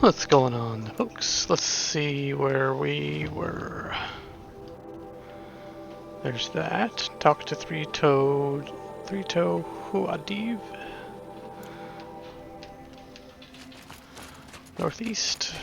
What's going on, folks? Let's see where we were. There's that. Talk to three-toe Huadiv. Northeast.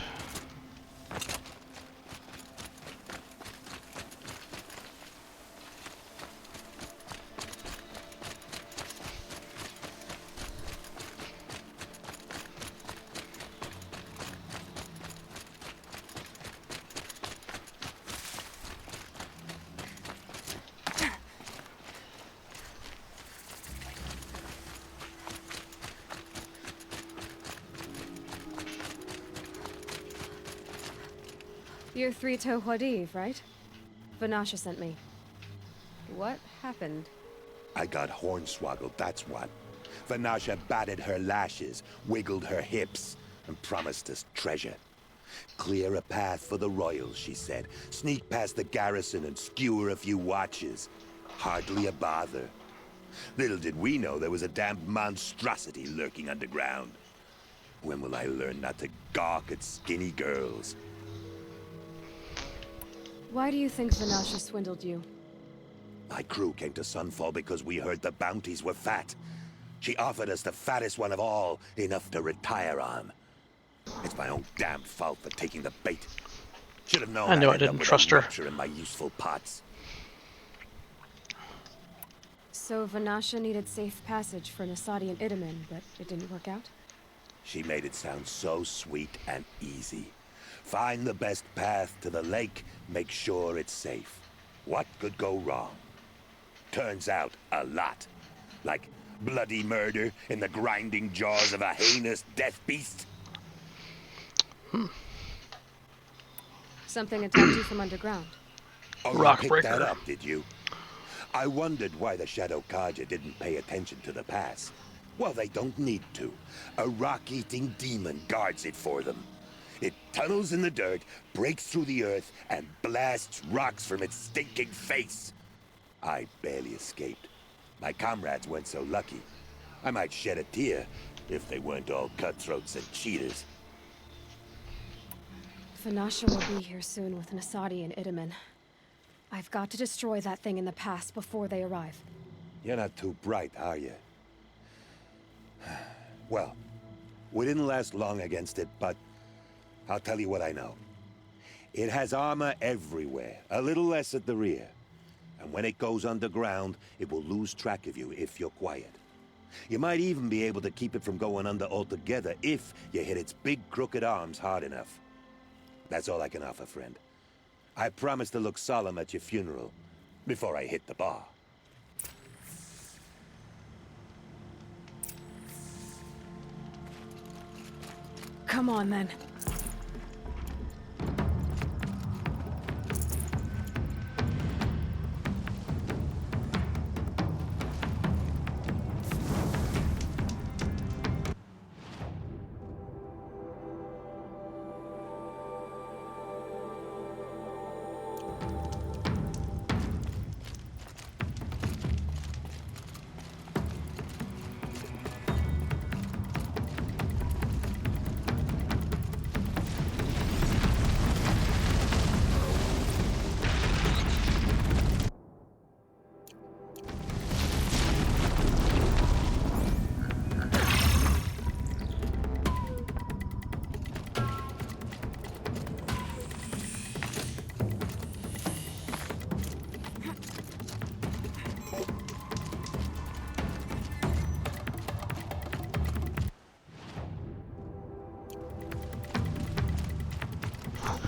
You're three-toe Huadiv, right? Vanasha sent me. What happened? I got hornswoggled, that's what. Vanasha batted her lashes, wiggled her hips, and promised us treasure. Clear a path for the royals, she said. Sneak past the garrison and skewer a few watches. Hardly a bother. Little did we know there was a damned monstrosity lurking underground. When will I learn not to gawk at skinny girls? Why do you think Vanasha swindled you? My crew came to Sunfall because we heard the bounties were fat. She offered us the fattest one of all, enough to retire on. It's my own damn fault for taking the bait. Should have known I knew I I'd end didn't up with trust a her. rupture in my useful pots. So Vanasha needed safe passage for Nasadi and Idaman, but it didn't work out? She made it sound so sweet and easy. Find the best path to the lake, make sure it's safe. What could go wrong? Turns out, a lot. Like bloody murder in the grinding jaws of a heinous death beast. Something attacked you from underground. Oh, Rock you picked that breaker. up, did you? I wondered why the Shadow Kaja didn't pay attention to the pass. Well, they don't need to. A rock-eating demon guards it for them. It tunnels in the dirt, breaks through the earth, and blasts rocks from its stinking face. I barely escaped. My comrades weren't so lucky. I might shed a tear if they weren't all cutthroats and cheaters. Vanasha will be here soon with Nasadi and Idaman. I've got to destroy that thing in the pass before they arrive. You're not too bright, are you? Well, we didn't last long against it, but I'll tell you what I know. It has armor everywhere, a little less at the rear. And when it goes underground, it will lose track of you if you're quiet. You might even be able to keep it from going under altogether if you hit its big crooked arms hard enough. That's all I can offer, friend. I promise to look solemn at your funeral before I hit the bar. Come on, then.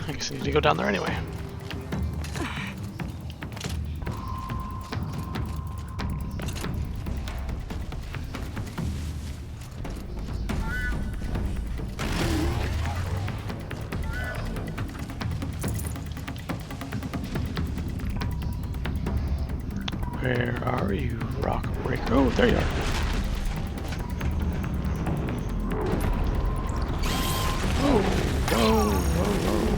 I guess I need to go down there anyway. Where are you, rock breaker? Oh, there you are. Whoa, whoa, whoa, whoa.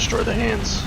destroy the hands.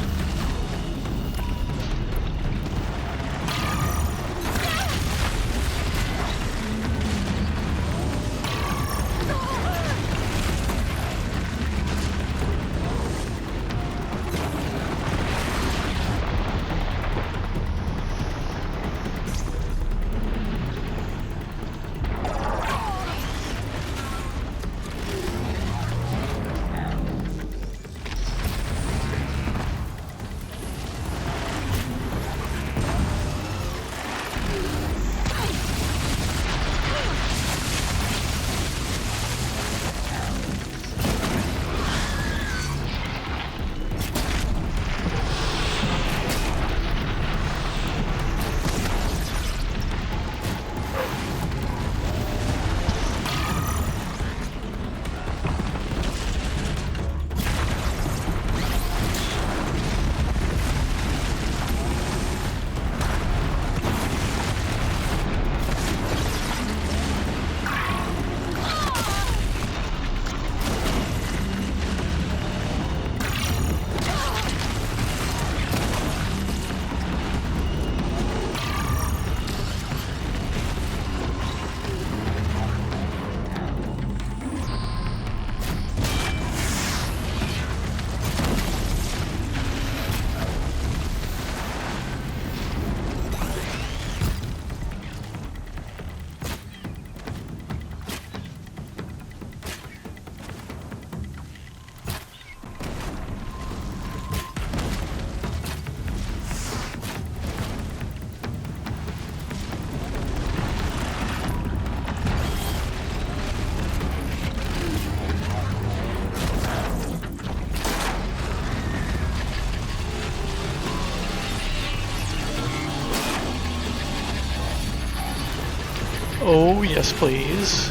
Oh, yes, please.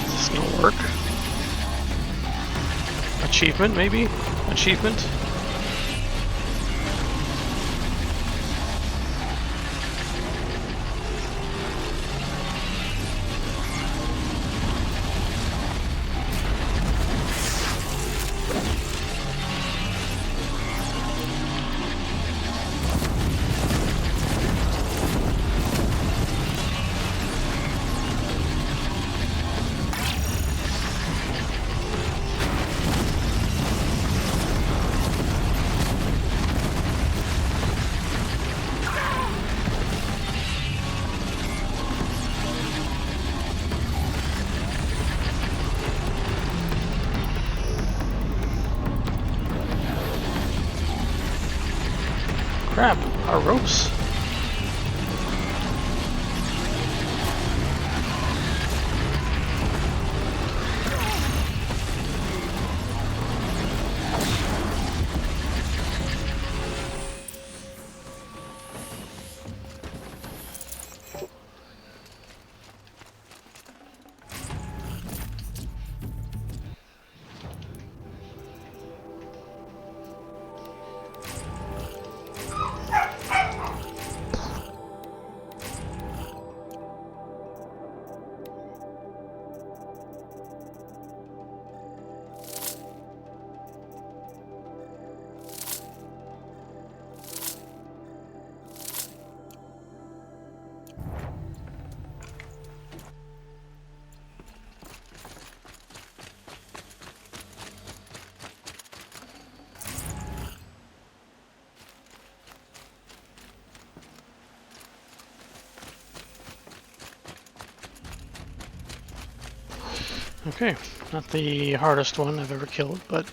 Is this gonna work? Achievement, maybe? Achievement? Crap, our ropes. Okay, not the hardest one I've ever killed, but...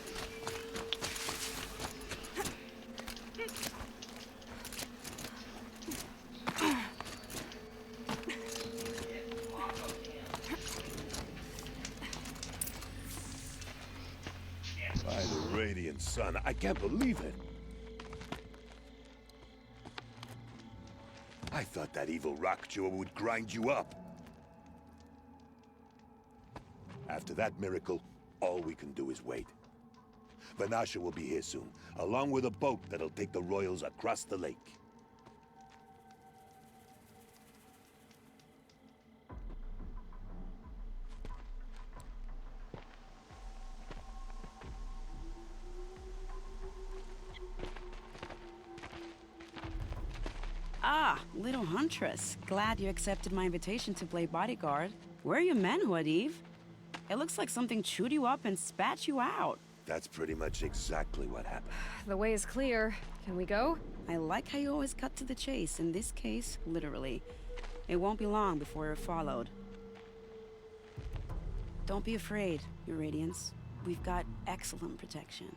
By the radiant sun, I can't believe it. I thought that evil rock chewer would grind you up. After that miracle, all we can do is wait. Vanasha will be here soon, along with a boat that'll take the royals across the lake. little huntress. Glad you accepted my invitation to play bodyguard. Where are your men, Huadiv? It looks like something chewed you up and spat you out. That's pretty much exactly what happened. The way is clear. Can we go? I like how you always cut to the chase. In this case, literally. It won't be long before you're followed. Don't be afraid, Your Radiance. We've got excellent protection.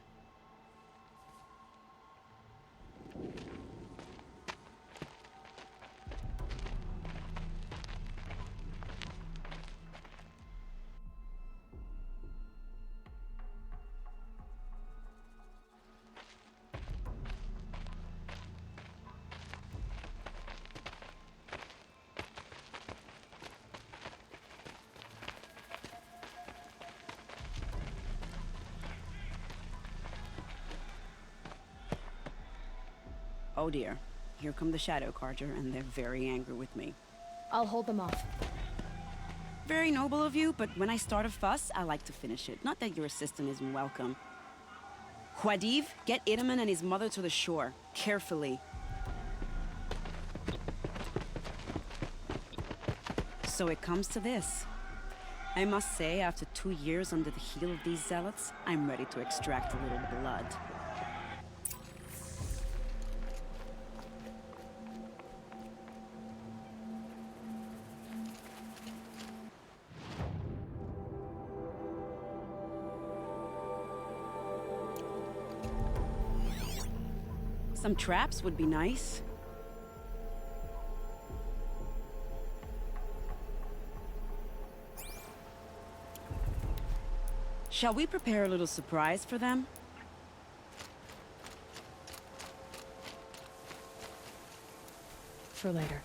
Oh dear. Here come the Shadow Carter, and they're very angry with me. I'll hold them off. Very noble of you, but when I start a fuss, I like to finish it. Not that your assistant isn't welcome. Huadiv, get Itaman and his mother to the shore. Carefully. So it comes to this. I must say, after 2 years under the heel of these zealots, I'm ready to extract a little blood. Some traps would be nice. Shall we prepare a little surprise for them? For later.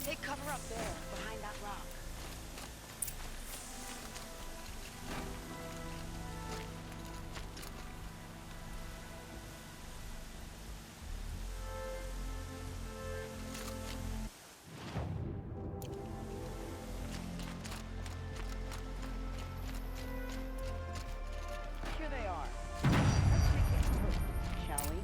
Take cover up there, behind that rock. Here they are. Let's make it quick, shall we?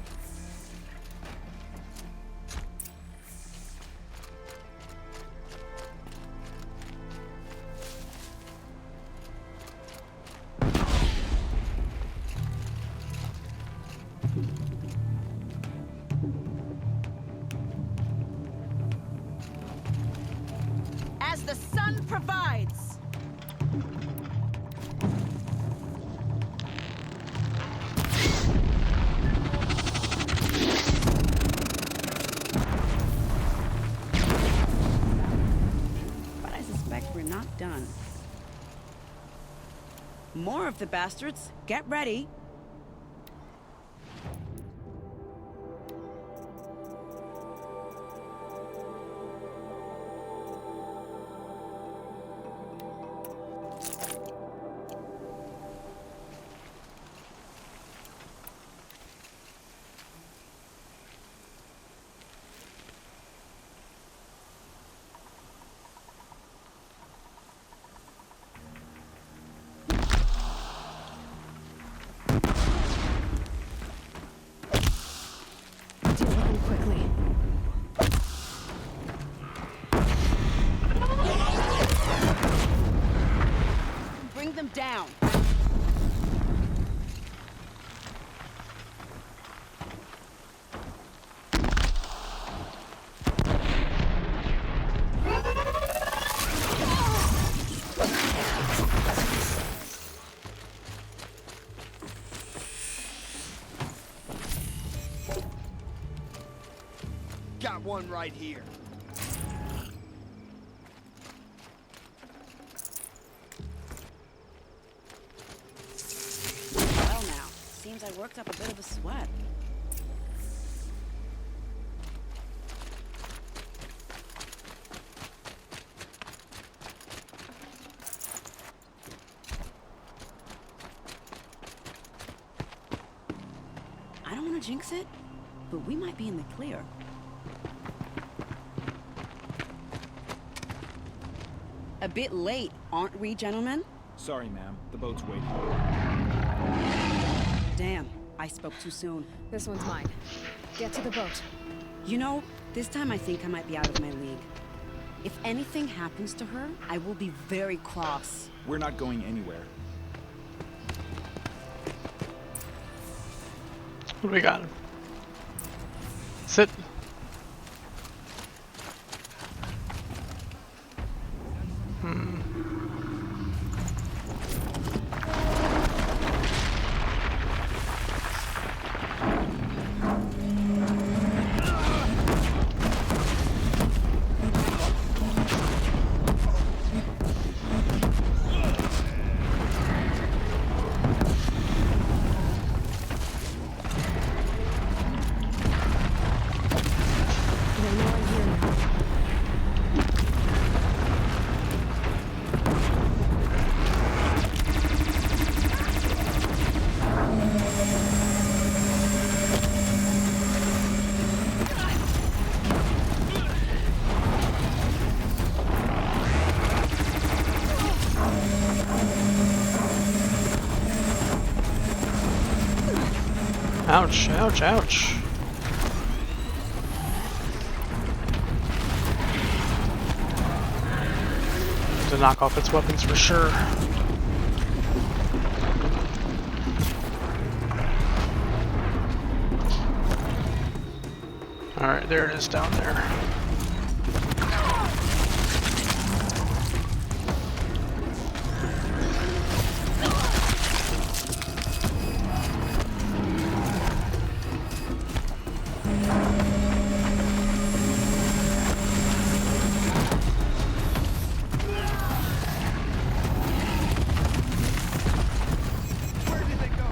As the sun provides! But I suspect we're not done. More of the bastards. Get ready. Deal with them quickly. Bring them down. Got one right here. Well now, seems I worked up a bit of a sweat. I don't want to jinx it, but we might be in the clear. A bit late, aren't we, gentlemen? Sorry, ma'am. The boat's waiting. Damn, I spoke too soon. This one's mine. Get to the boat. You know, this time I think I might be out of my league. If anything happens to her, I will be very cross. We're not going anywhere. What do we got? Sit. They know I'm here now. Ouch, ouch, ouch. To knock off its weapons for sure. Alright, there it is down there. Where did they go?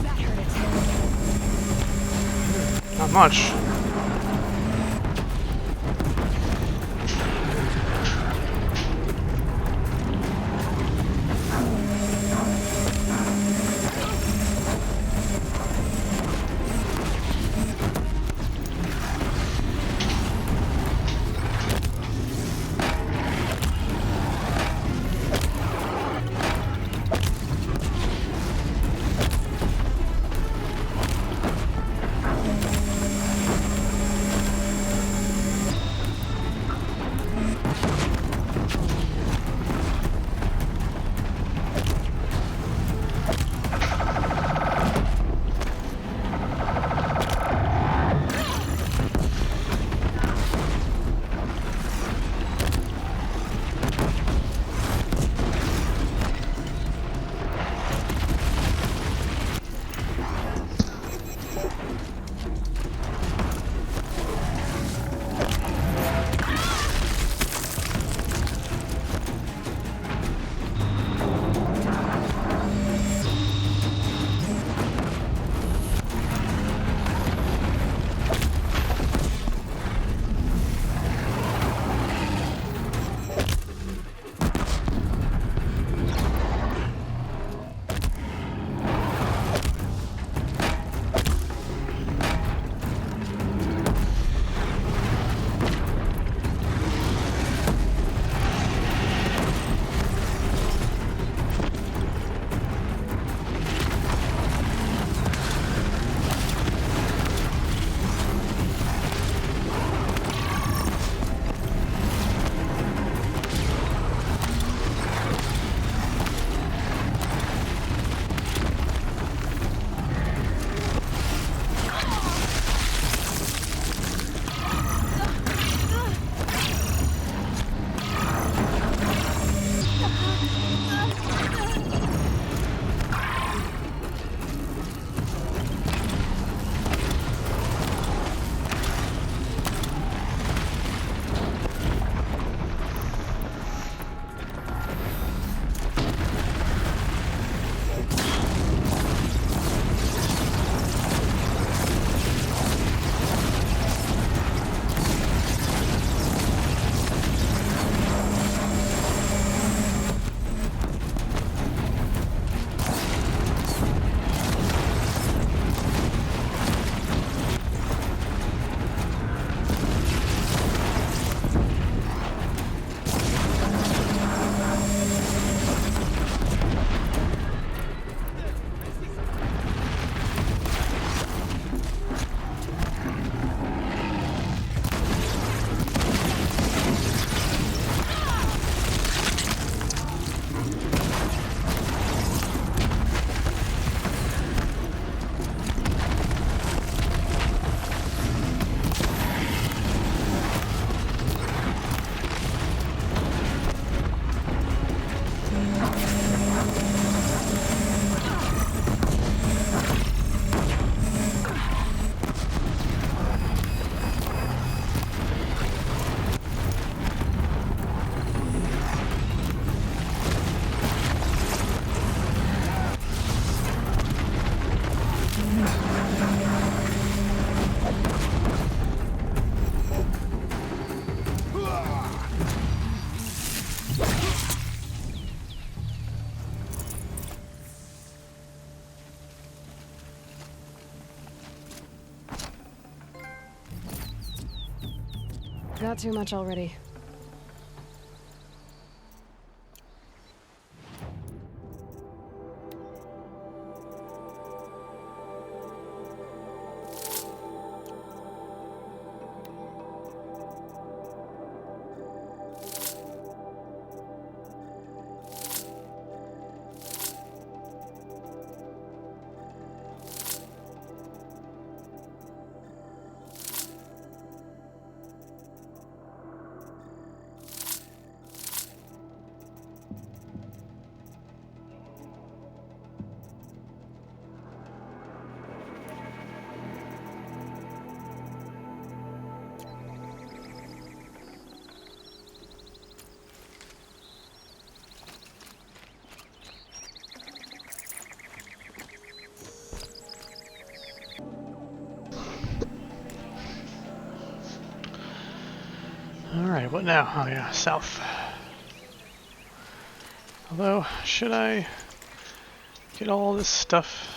That hurt it. Not much. Not too much already. Alright, what now? Oh yeah, south. Although, should I get all this stuff?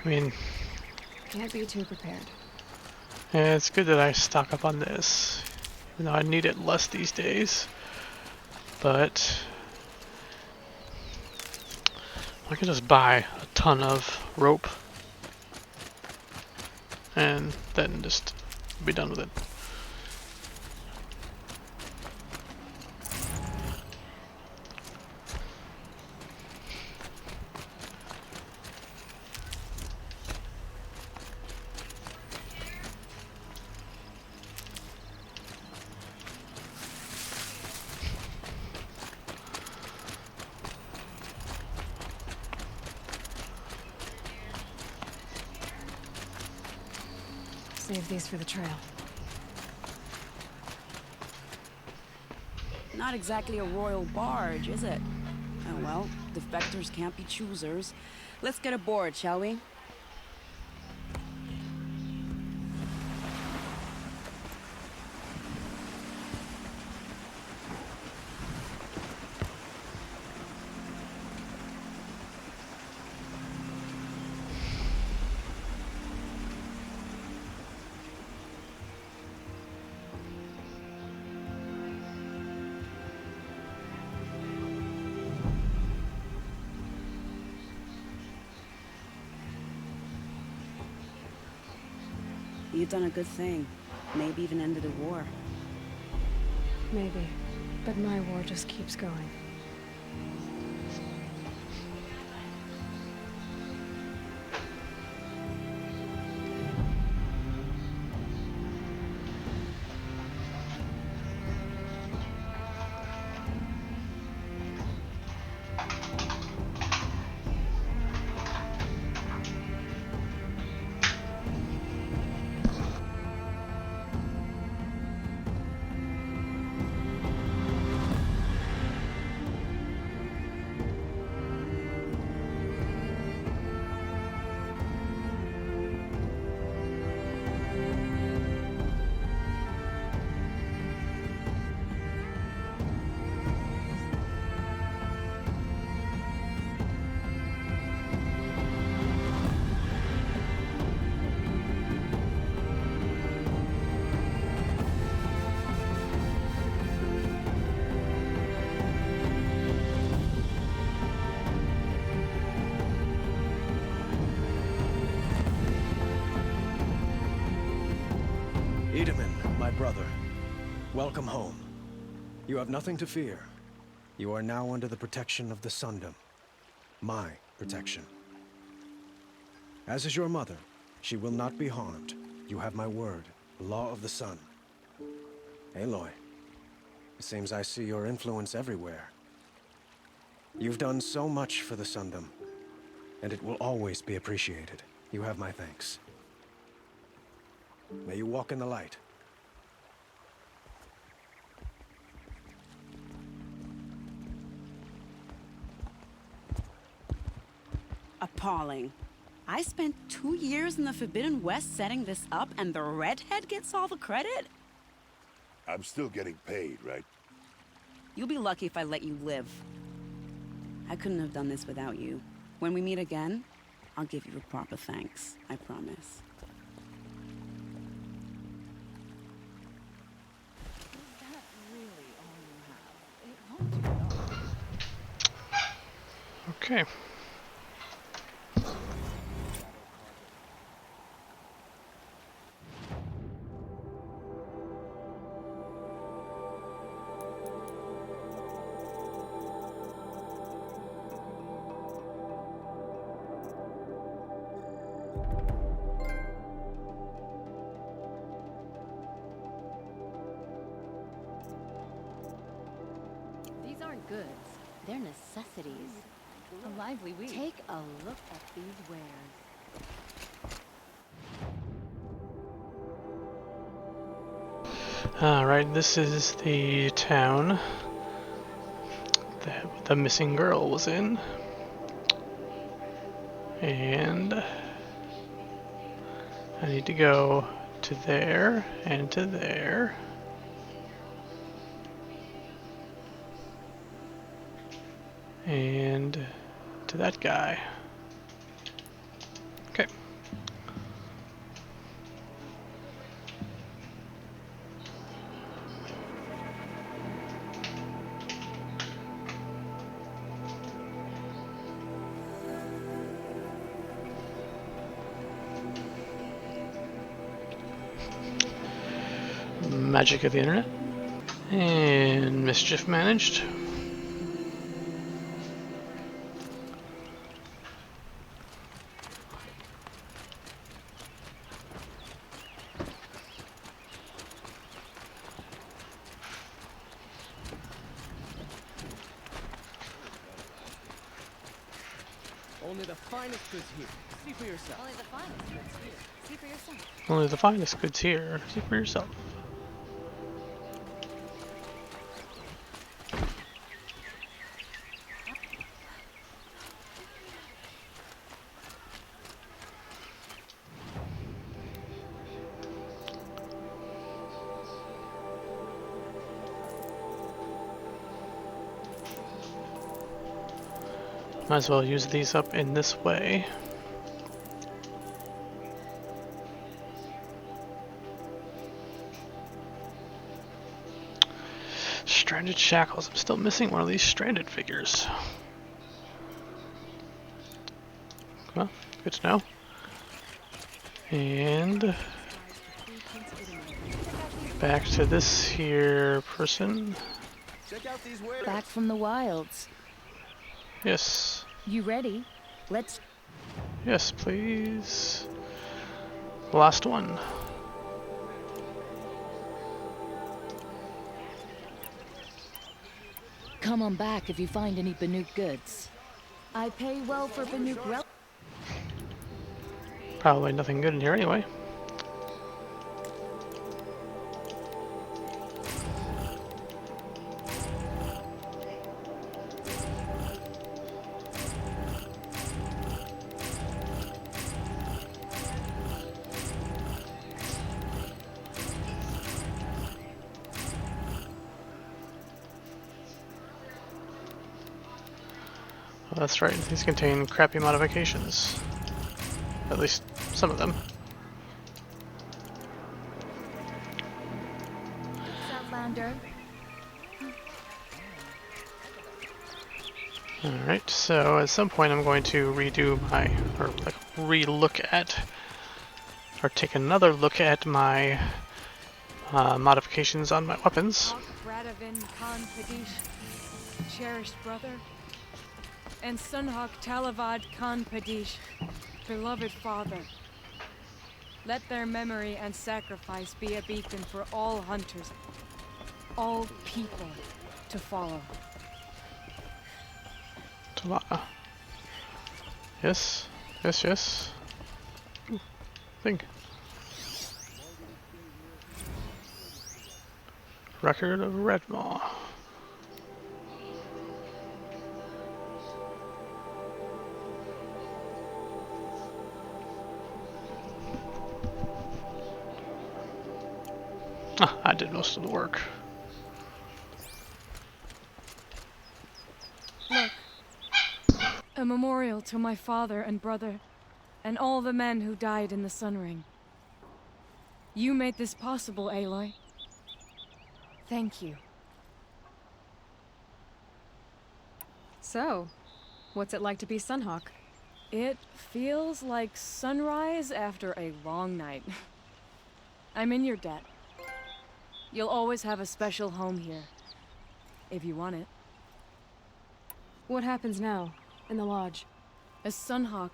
I mean, Can't be too prepared. yeah, it's good that I stock up on this. Even though I need it less these days. But I can just buy a ton of rope and then just be done with it. Save these for the trail. Not exactly a royal barge, is it? Oh well, defectors can't be choosers. Let's get aboard, shall we? You've done a good thing. Maybe even ended a war. Maybe. But my war just keeps going. My brother, welcome home. You have nothing to fear. You are now under the protection of the Sundom. My protection. As is your mother, she will not be harmed. You have my word, the law of the sun. Aloy, it seems I see your influence everywhere. You've done so much for the Sundom, and it will always be appreciated. You have my thanks. May you walk in the light. Appalling. I spent 2 years in the Forbidden West setting this up, and the redhead gets all the credit? I'm still getting paid, right? You'll be lucky if I let you live. I couldn't have done this without you. When we meet again, I'll give you a proper thanks. I promise. Okay. These aren't goods, they're necessities. A lively week. Take a look at these wares. Alright, this is the town that the missing girl was in. And I need to go to there and to there. And to that guy. Okay. Magic of the internet. And mischief managed. Only the finest goods here. See for yourself. Only the finest goods here. See for yourself. Only the finest goods here. See for yourself. Might as well use these up in this way. Stranded shackles. I'm still missing one of these stranded figures. Well, good to know. And back to this here person. Check out these wares. Back from the wilds. Yes. You ready? Let's... Yes, please. Last one. Come on back if you find any Banuk goods. I pay well for Banuk relics. Probably nothing good in here anyway. Well, that's right, these contain crappy modifications. At least some of them. Southlander. Alright, so at some point I'm going to redo my, or like re-look at, or take another look at my modifications on my weapons. Radovin Khan Padish, cherished brother, and Sunhawk Talavad Khan Padish, beloved father. Let their memory and sacrifice be a beacon for all hunters, all people to follow. Tala. Yes, yes, yes. Ooh, think. Record of Redmaw. Ah, I did most of the work. Look, a memorial to my father and brother, and all the men who died in the Sun Ring. You made this possible, Aloy. Thank you. So, What's it like to be Sunhawk? It feels like sunrise after a long night. I'm in your debt. You'll always have a special home here, if you want it. What happens now, in the lodge? As Sunhawk,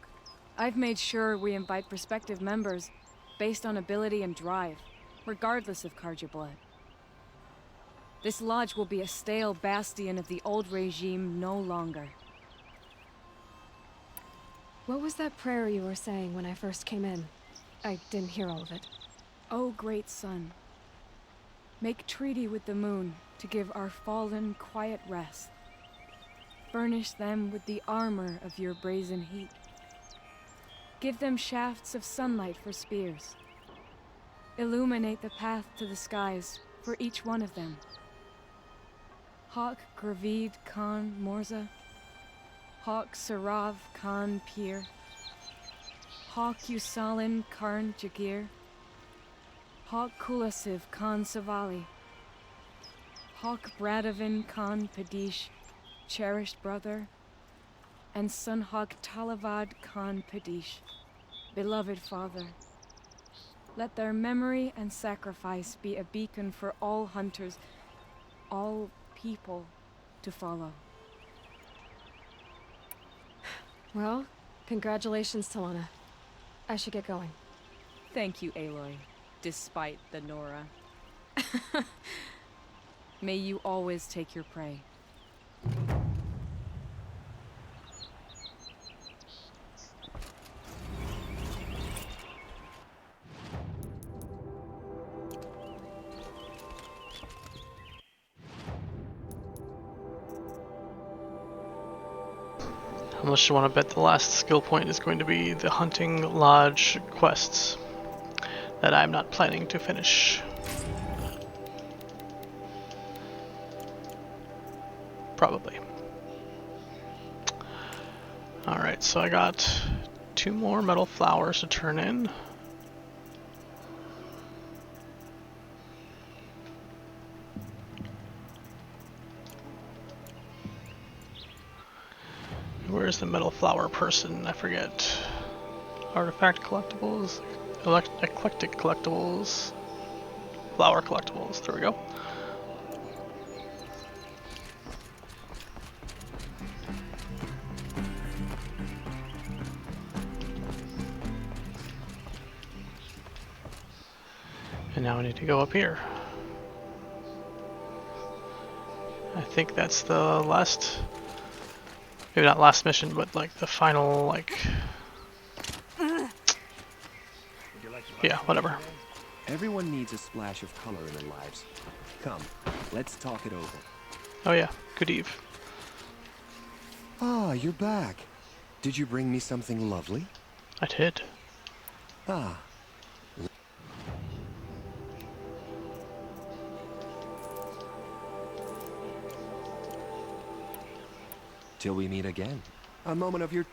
I've made sure we invite prospective members based on ability and drive, regardless of Carja blood. This lodge will be a stale bastion of the old regime no longer. What was that prayer you were saying when I first came in? I didn't hear all of it. O great sun, make treaty with the moon to give our fallen quiet rest. Furnish them with the armor of your brazen heat. Give them shafts of sunlight for spears. Illuminate the path to the skies for each one of them. Hawk Gravid Khan Morza, Hawk Sarav Khan Pir, Hawk Usalin Karn Jagir, Hawk Kulasiv Khan Savali, Hawk Bradavin Khan Padish, cherished brother, and Sunhawk Talavad Khan Padish, beloved father. Let their memory and sacrifice be a beacon for all hunters, all people to follow. Well, congratulations, Talana. I should get going. Thank you, Aloy, despite the Nora. May you always take your prey. Unless you want to bet the last skill point is going to be the Hunting Lodge quests that I'm not planning to finish. Probably. Alright, so I got 2 more metal flowers to turn in. Where's the metal flower person? I forget. Artifact collectibles, eclectic collectibles, flower collectibles. There we go. And now I need to go up here. I think that's the last. Maybe not last mission, but like the final, like... Yeah, whatever. Everyone needs a splash of color in their lives. Come, let's talk it over. Oh yeah, good eve. Ah, you're back. Did you bring me something lovely? I did. Ah. Till we meet again. A moment of your...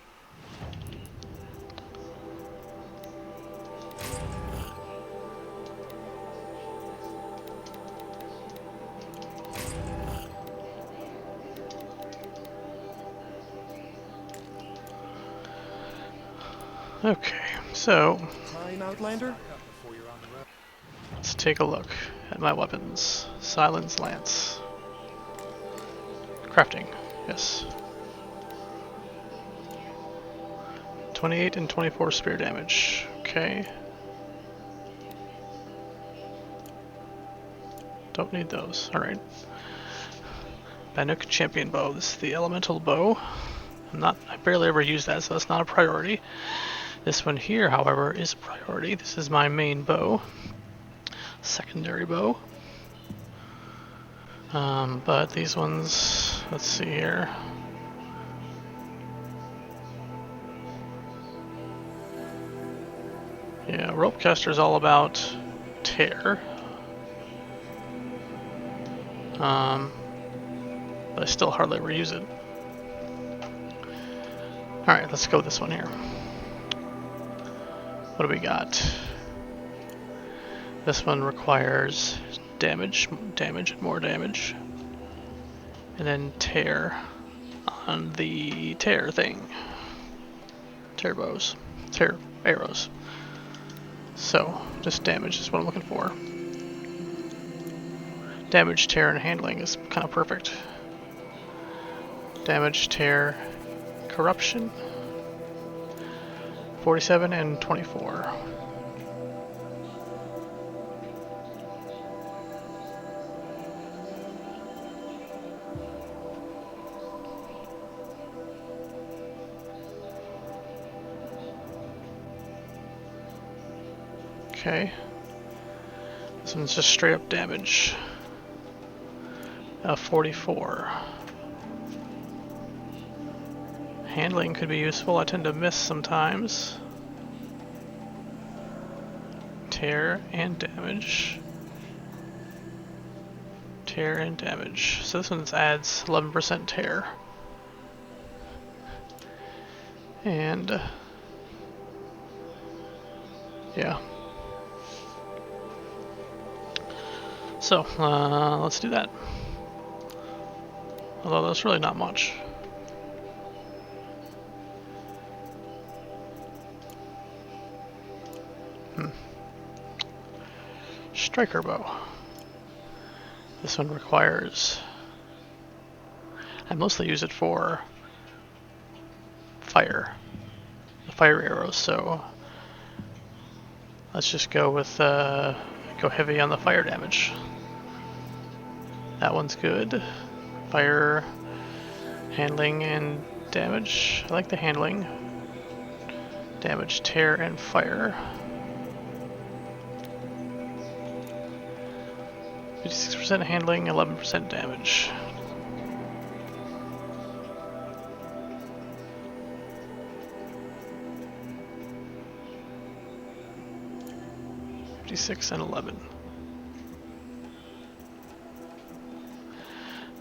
Okay, so... Time, Outlander? Let's take a look at my weapons. Silence Lance. Crafting, yes. 28 and 24 spear damage. Okay. Don't need those. Alright. Banuk Champion Bow. This is the elemental bow. I barely ever use that, so that's not a priority. This one here, however, is a priority. This is my main bow. Secondary bow. But these ones, let's see here. Yeah, Ropecaster is all about tear. But I still hardly ever use it. Alright, let's go with this one here. What do we got? This one requires damage, and more damage. And then tear on the tear thing. Tear bows. Tear arrows. So, just damage is what I'm looking for. Damage, tear, and handling is kind of perfect. Damage, tear, corruption. 47 and 24. Okay. This one's just straight up damage. 44. Handling could be useful. I tend to miss sometimes. Tear and damage. Tear and damage. So this one adds 11% tear. And yeah. So let's do that. Although that's really not much. Striker bow. This one requires... I mostly use it for fire. The fire arrows, so let's just go with go heavy on the fire damage. That one's good. Fire, handling, and damage. I like the handling. Damage, tear, and fire. 56% handling, 11% damage. And 11.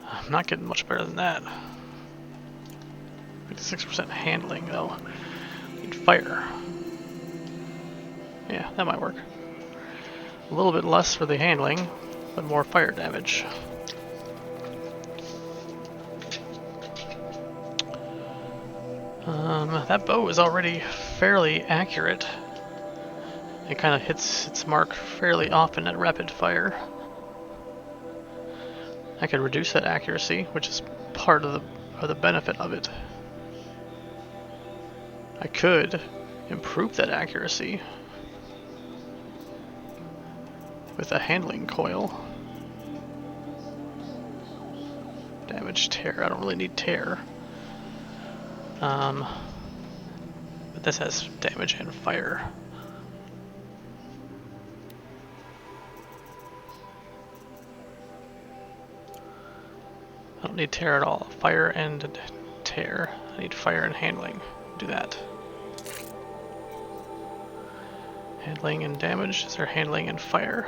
I'm not getting much better than that. 56% handling though. Need fire. Yeah, that might work. A little bit less for the handling, but more fire damage. That bow is already fairly accurate. It kind of hits its mark fairly often at rapid fire. I could reduce that accuracy, which is part of the benefit of it. I could improve that accuracy with a handling coil. Damage, tear. I don't really need tear. But this has damage and fire. I don't need tear at all. Fire and tear. I need fire and handling. Do that. Handling and damage. Is there handling and fire?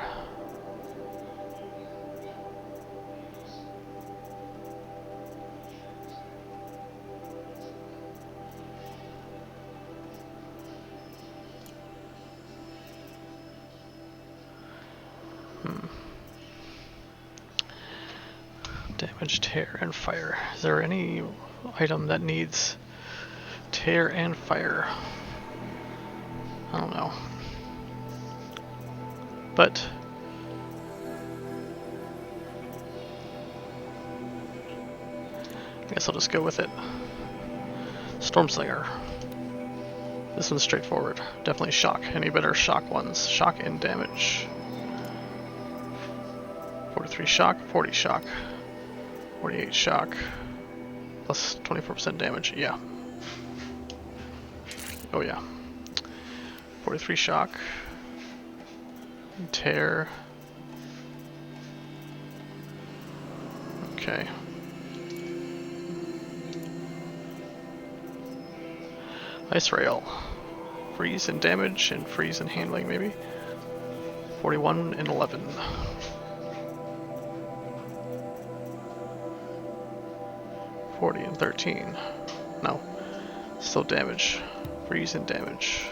Damage, tear, and fire. Is there any item that needs tear and fire? I don't know. But I guess I'll just go with it. Stormslinger. This one's straightforward. Definitely shock. Any better shock ones? Shock and damage. 43 shock, 40 shock. 48 shock, plus 24% damage, yeah. Oh yeah. 43 shock, tear. Okay. Ice rail. Freeze and damage, and freeze and handling maybe. 41 and 11. 40 and 13. No. Still damage. Freeze and damage.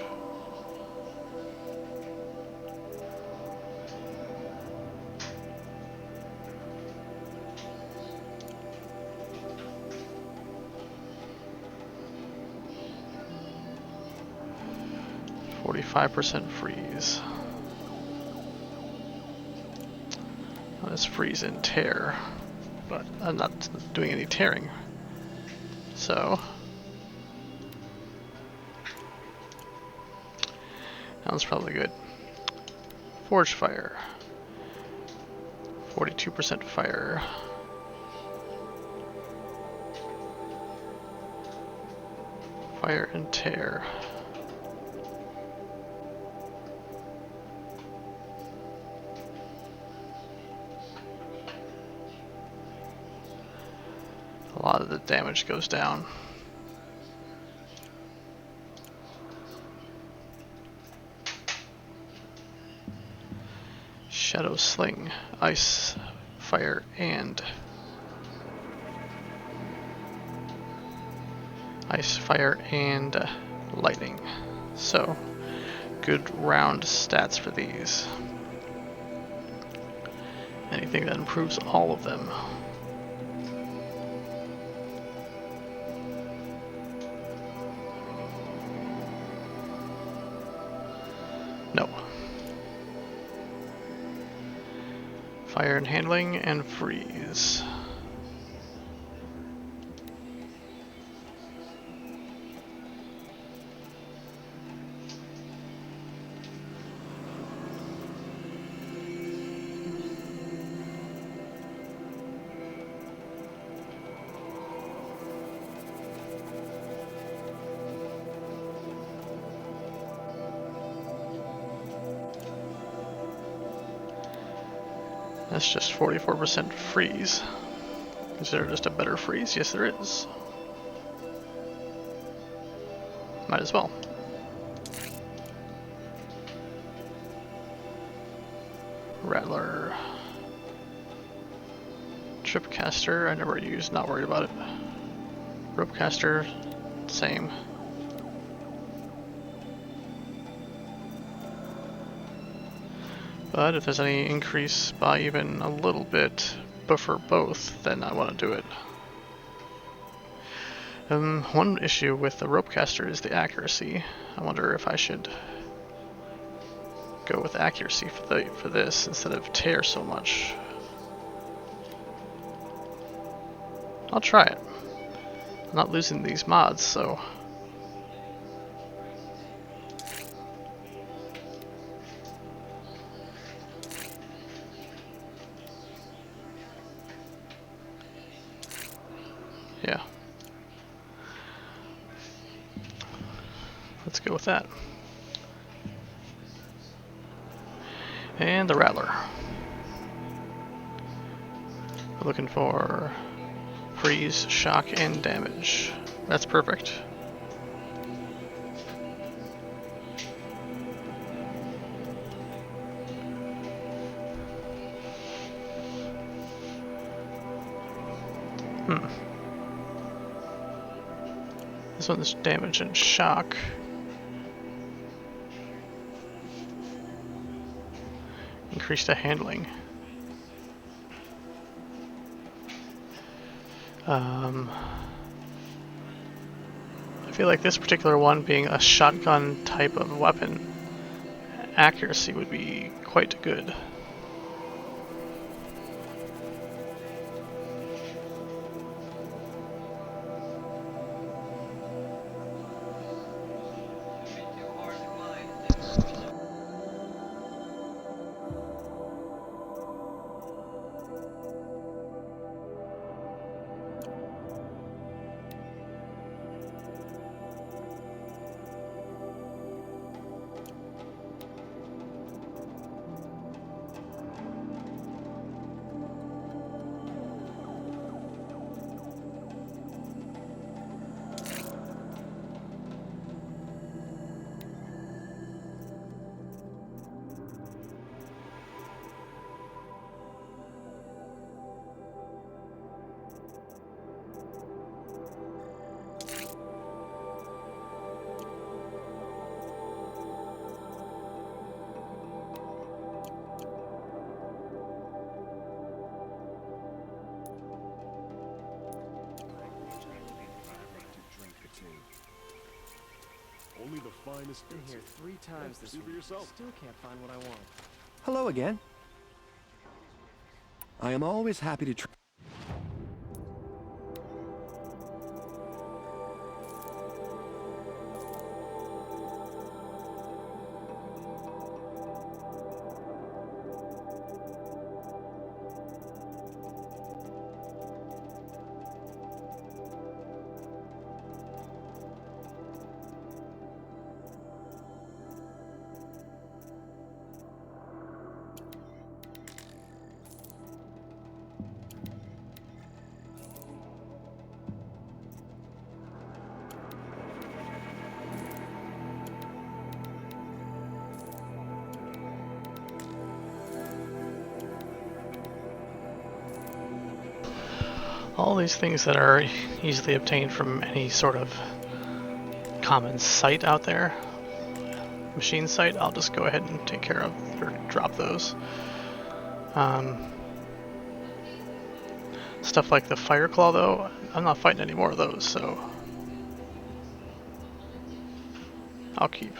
25% freeze. Let's freeze and tear, but I'm not doing any tearing. So that one's probably good. Forge fire. 42% fire. Fire and tear. A lot of the damage goes down. Shadow Sling, Ice, Fire, and Ice, Fire, and Lightning. So, good round stats for these. Anything that improves all of them. No. Fire and handling and freeze. That's just 44% freeze. Is there just a better freeze? Yes, there is. Might as well. Rattler. Tripcaster, I never used, not worried about it. Ropecaster, same. But if there's any increase by even a little bit, but for both, then I want to do it. One issue with the Ropecaster is the accuracy. I wonder if I should go with accuracy for this instead of tear so much. I'll try it. I'm not losing these mods, so. Yeah. Let's go with that. And the Rattler. We're looking for freeze, shock, and damage. That's perfect. This one's damage and shock. Increase the handling. I feel like this particular one, being a shotgun type of weapon, accuracy would be quite good. Been here 3 times this week. Still can't find what I want. Hello again. I am always happy to try. All these things that are easily obtained from any sort of common site out there, machine site, I'll just go ahead and take care of or drop those. Stuff like the Fire Claw, though, I'm not fighting any more of those, so I'll keep.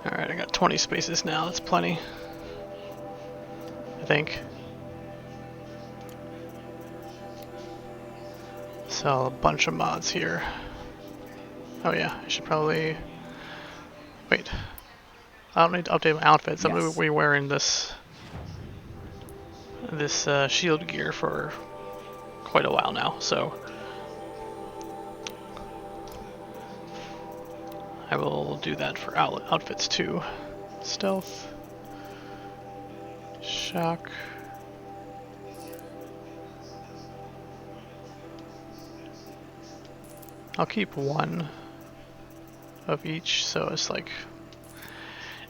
Alright, I got 20 spaces now, that's plenty. I think. Sell a bunch of mods here. Oh yeah, I should probably... Wait. I don't need to update my outfits. I'm going to be wearing this shield gear for quite a while now, so... I will do that for outfits too. Stealth. Shock. I'll keep one of each, so it's like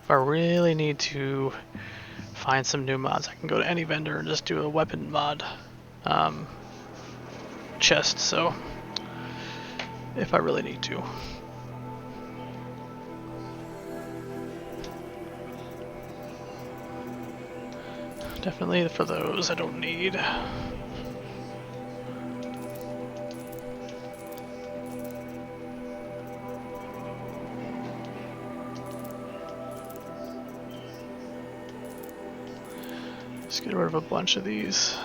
if I really need to find some new mods, I can go to any vendor and just do a weapon mod chest, so if I really need to. Definitely for those I don't need. Let's get rid of a bunch of these.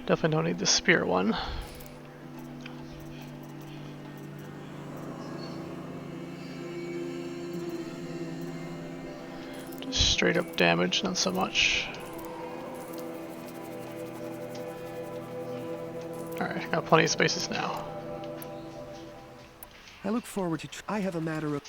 Definitely don't need the spear one. Straight up damage, not so much. Alright, got plenty of spaces now. I look forward to I have a matter of...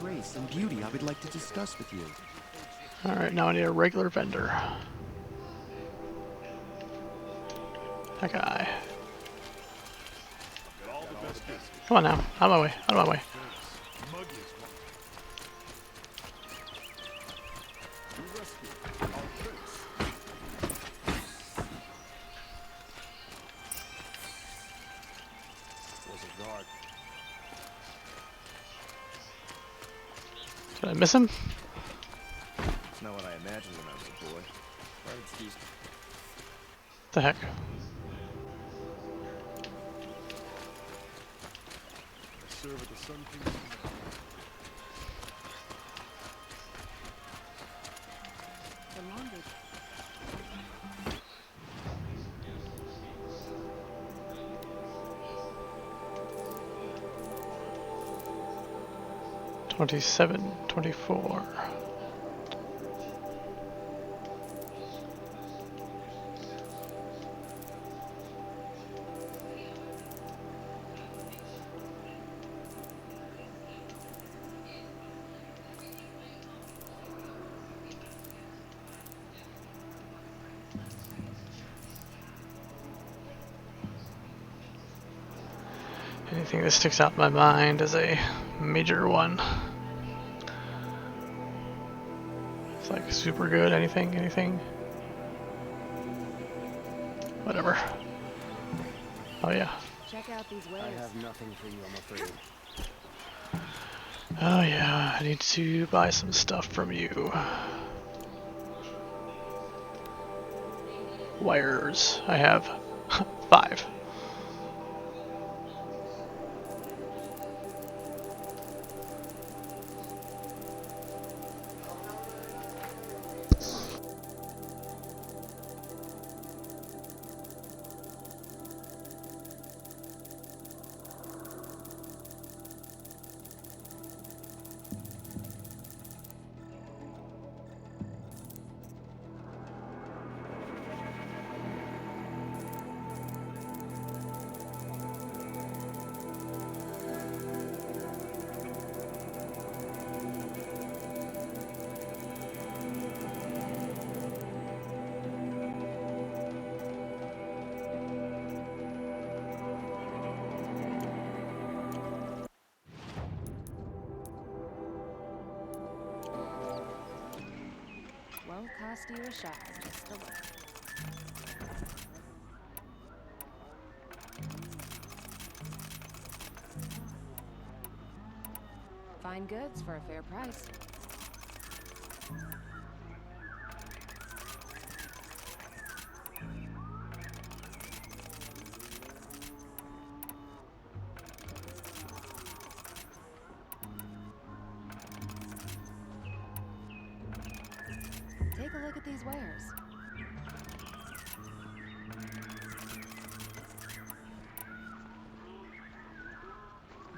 grace and beauty I would like to discuss with you. Alright, now I need a regular vendor. That guy. Come on now, out of my way, out of my way. Did I miss him? It's not what I imagined when I was a boy. The heck? Serve at the Sun King's $27, $24. Anything that sticks out in my mind as a major one. It's like super good. Anything? Whatever. Oh yeah. Check out these wares. I have nothing for you, I'm afraid. Oh yeah, I need to buy some stuff from you. Wires. I have 5. Won't cost you a shot, just a look. Fine goods for a fair price. Take a look at these wares.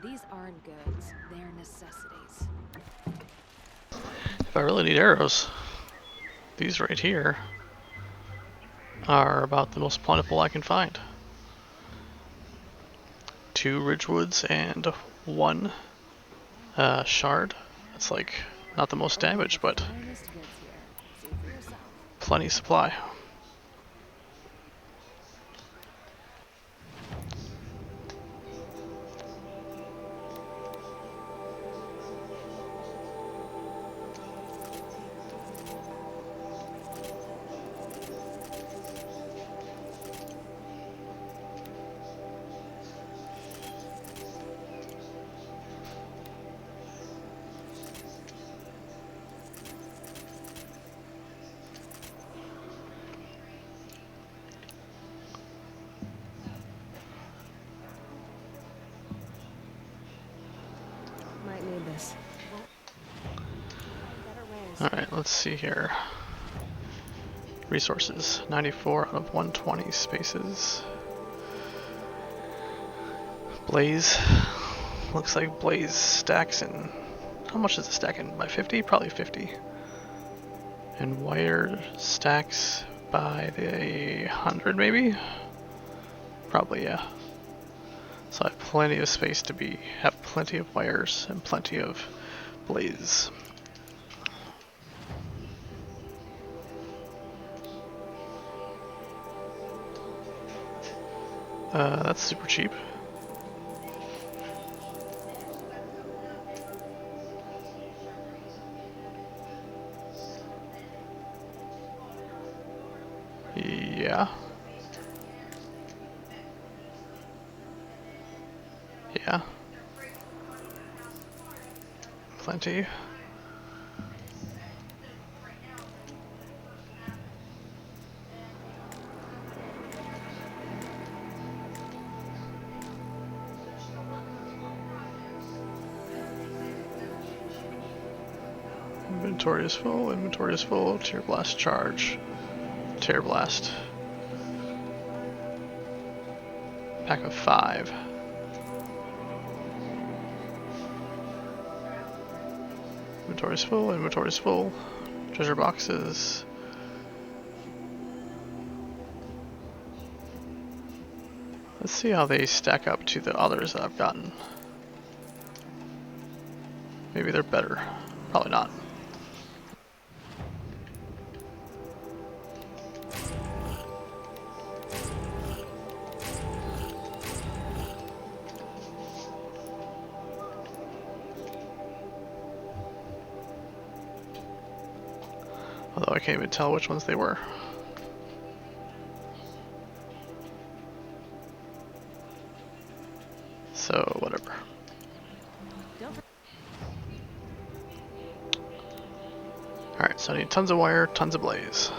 These aren't goods, they're necessities. If I really need arrows, these right here are about the most plentiful I can find. 2 Ridgewoods and 1 shard. That's like not the most damage, but plenty supply. Might need this. Alright, let's see here. Resources, 94 out of 120 spaces. Blaze, looks like Blaze stacks in, how much does it stack in? By 50? Probably 50. And Wire stacks by the 100 maybe? Probably, yeah. So I have plenty of space to have plenty of wires and plenty of Blaze. That's super cheap. Yeah. Yeah. Plenty. Inventory is full, Tear Blast charge. Tear Blast. Pack of 5. Inventory is full. Treasure boxes. Let's see how they stack up to the others that I've gotten. Maybe they're better. Probably not. Although I can't even tell which ones they were. So, whatever. Alright, so I need tons of wire, tons of blaze.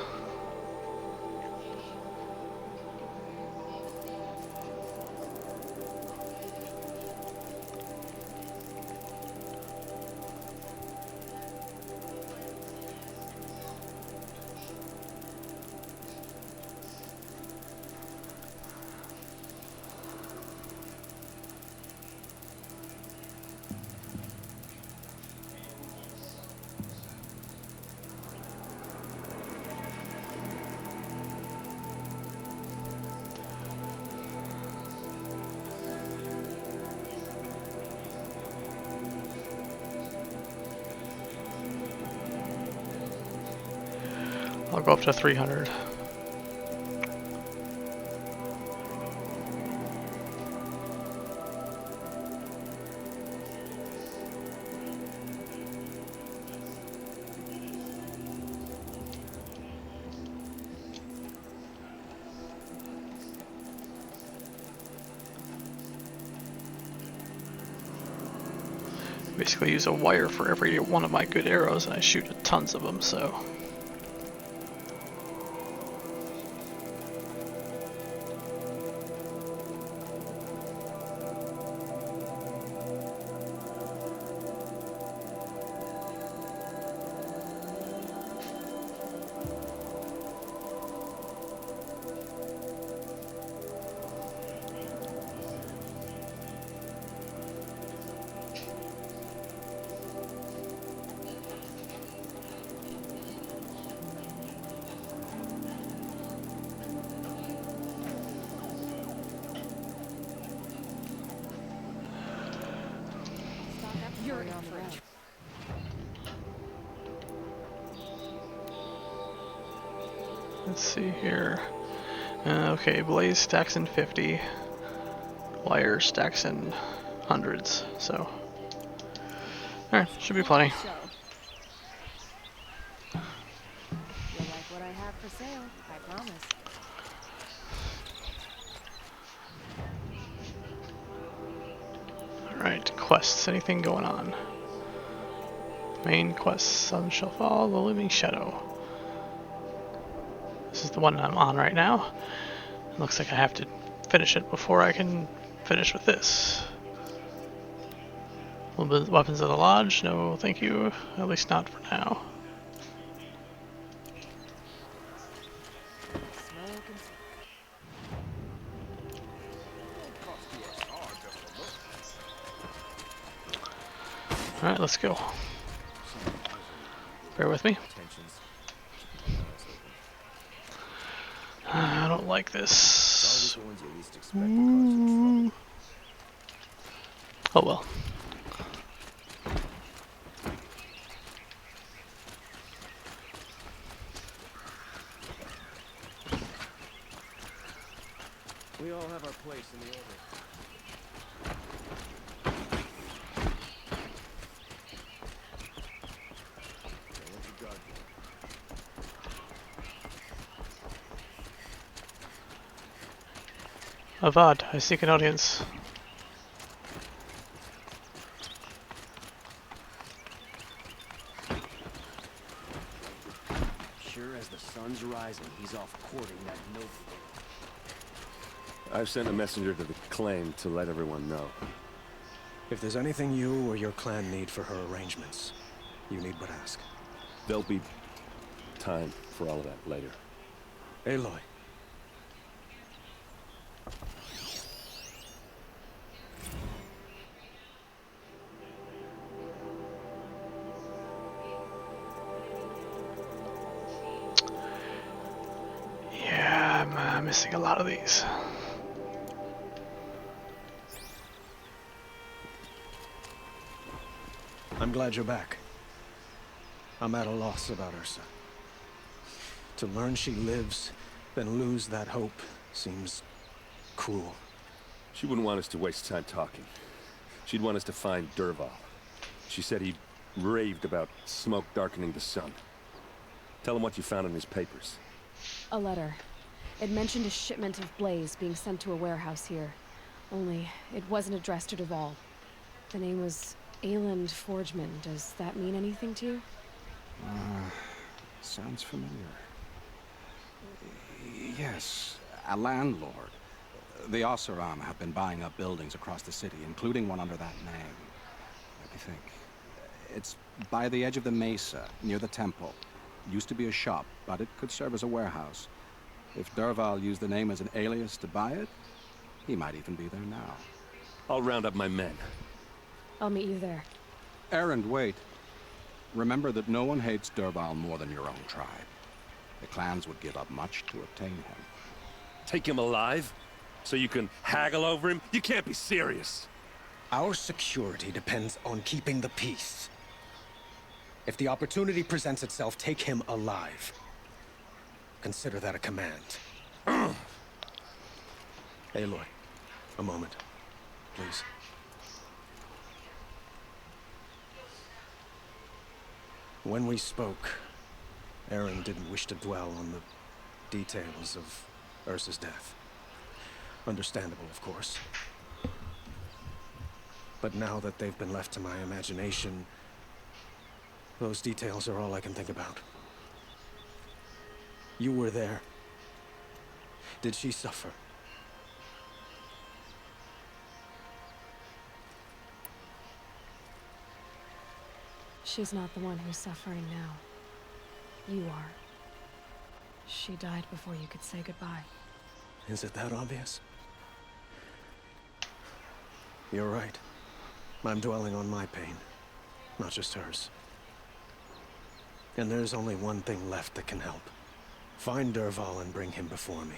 I'll go up to 300. Basically use a wire for every one of my good arrows, and I shoot tons of them, so... You're on the road. Let's see here. Okay, blaze stacks in 50. Wire stacks in hundreds, so... Alright, should be plenty. You'll like what I have for sale, I promise. Alright, quests. Anything going on? Main quest, Sun Shall Fall, the Looming Shadow. This is the one I'm on right now. It looks like I have to finish it before I can finish with this. Weapons of the Lodge? No, thank you. At least not for now. Alright, let's go. Bear with me. I don't like this. Ooh. Oh well. We all have our place in the order. Avad, I seek an audience. Sure as the sun's rising, he's off courting that noble. I've sent a messenger to the claim to let everyone know. If there's anything you or your clan need for her arrangements, you need but ask. There'll be time for all of that later. Aloy. Yeah, I'm missing a lot of these. I'm glad you're back. I'm at a loss about Ursa. To learn she lives, then lose that hope, seems cruel. She wouldn't want us to waste time talking. She'd want us to find Dervahl. She said he raved about smoke darkening the sun. Tell him what you found in his papers. A letter. It mentioned a shipment of blaze being sent to a warehouse here. Only, it wasn't addressed to Dervahl. The name was Arend Forgeman. Does that mean anything to you? Sounds familiar. Yes, a landlord. The Oseram have been buying up buildings across the city, including one under that name. Let me think. It's by the edge of the mesa, near the temple. Used to be a shop, but it could serve as a warehouse. If Dervahl used the name as an alias to buy it, he might even be there now. I'll round up my men. I'll meet you there. Arend, wait. Remember that no one hates Dervahl more than your own tribe. The clans would give up much to obtain him. Take him alive? So you can haggle over him? You can't be serious. Our security depends on keeping the peace. If the opportunity presents itself, take him alive. Consider that a command. Aloy, a moment, please. When we spoke, Arend didn't wish to dwell on the details of Ursa's death. Understandable, of course. But now that they've been left to my imagination, those details are all I can think about. You were there. Did she suffer? She's not the one who's suffering now. You are. She died before you could say goodbye. Is it that obvious? You're right. I'm dwelling on my pain, not just hers. And there's only one thing left that can help. Find Dervahl and bring him before me.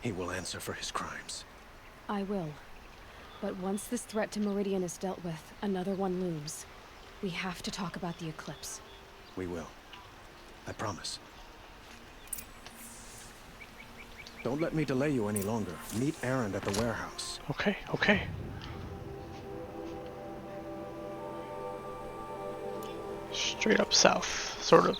He will answer for his crimes. I will. But once this threat to Meridian is dealt with, another one looms. We have to talk about the Eclipse. We will. I promise. Don't let me delay you any longer. Meet Arend at the warehouse. Okay, okay. Straight up south, sort of.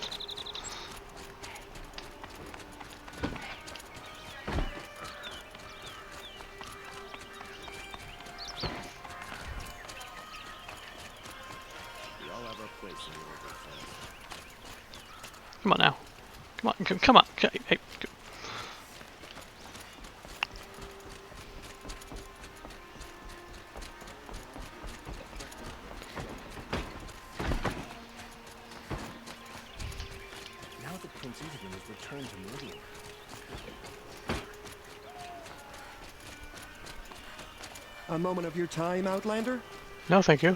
Come on now. Come on, come on. Okay, hey. Now that Prince Evelyn has returned to Meridian. A moment of your time, Outlander? No, thank you.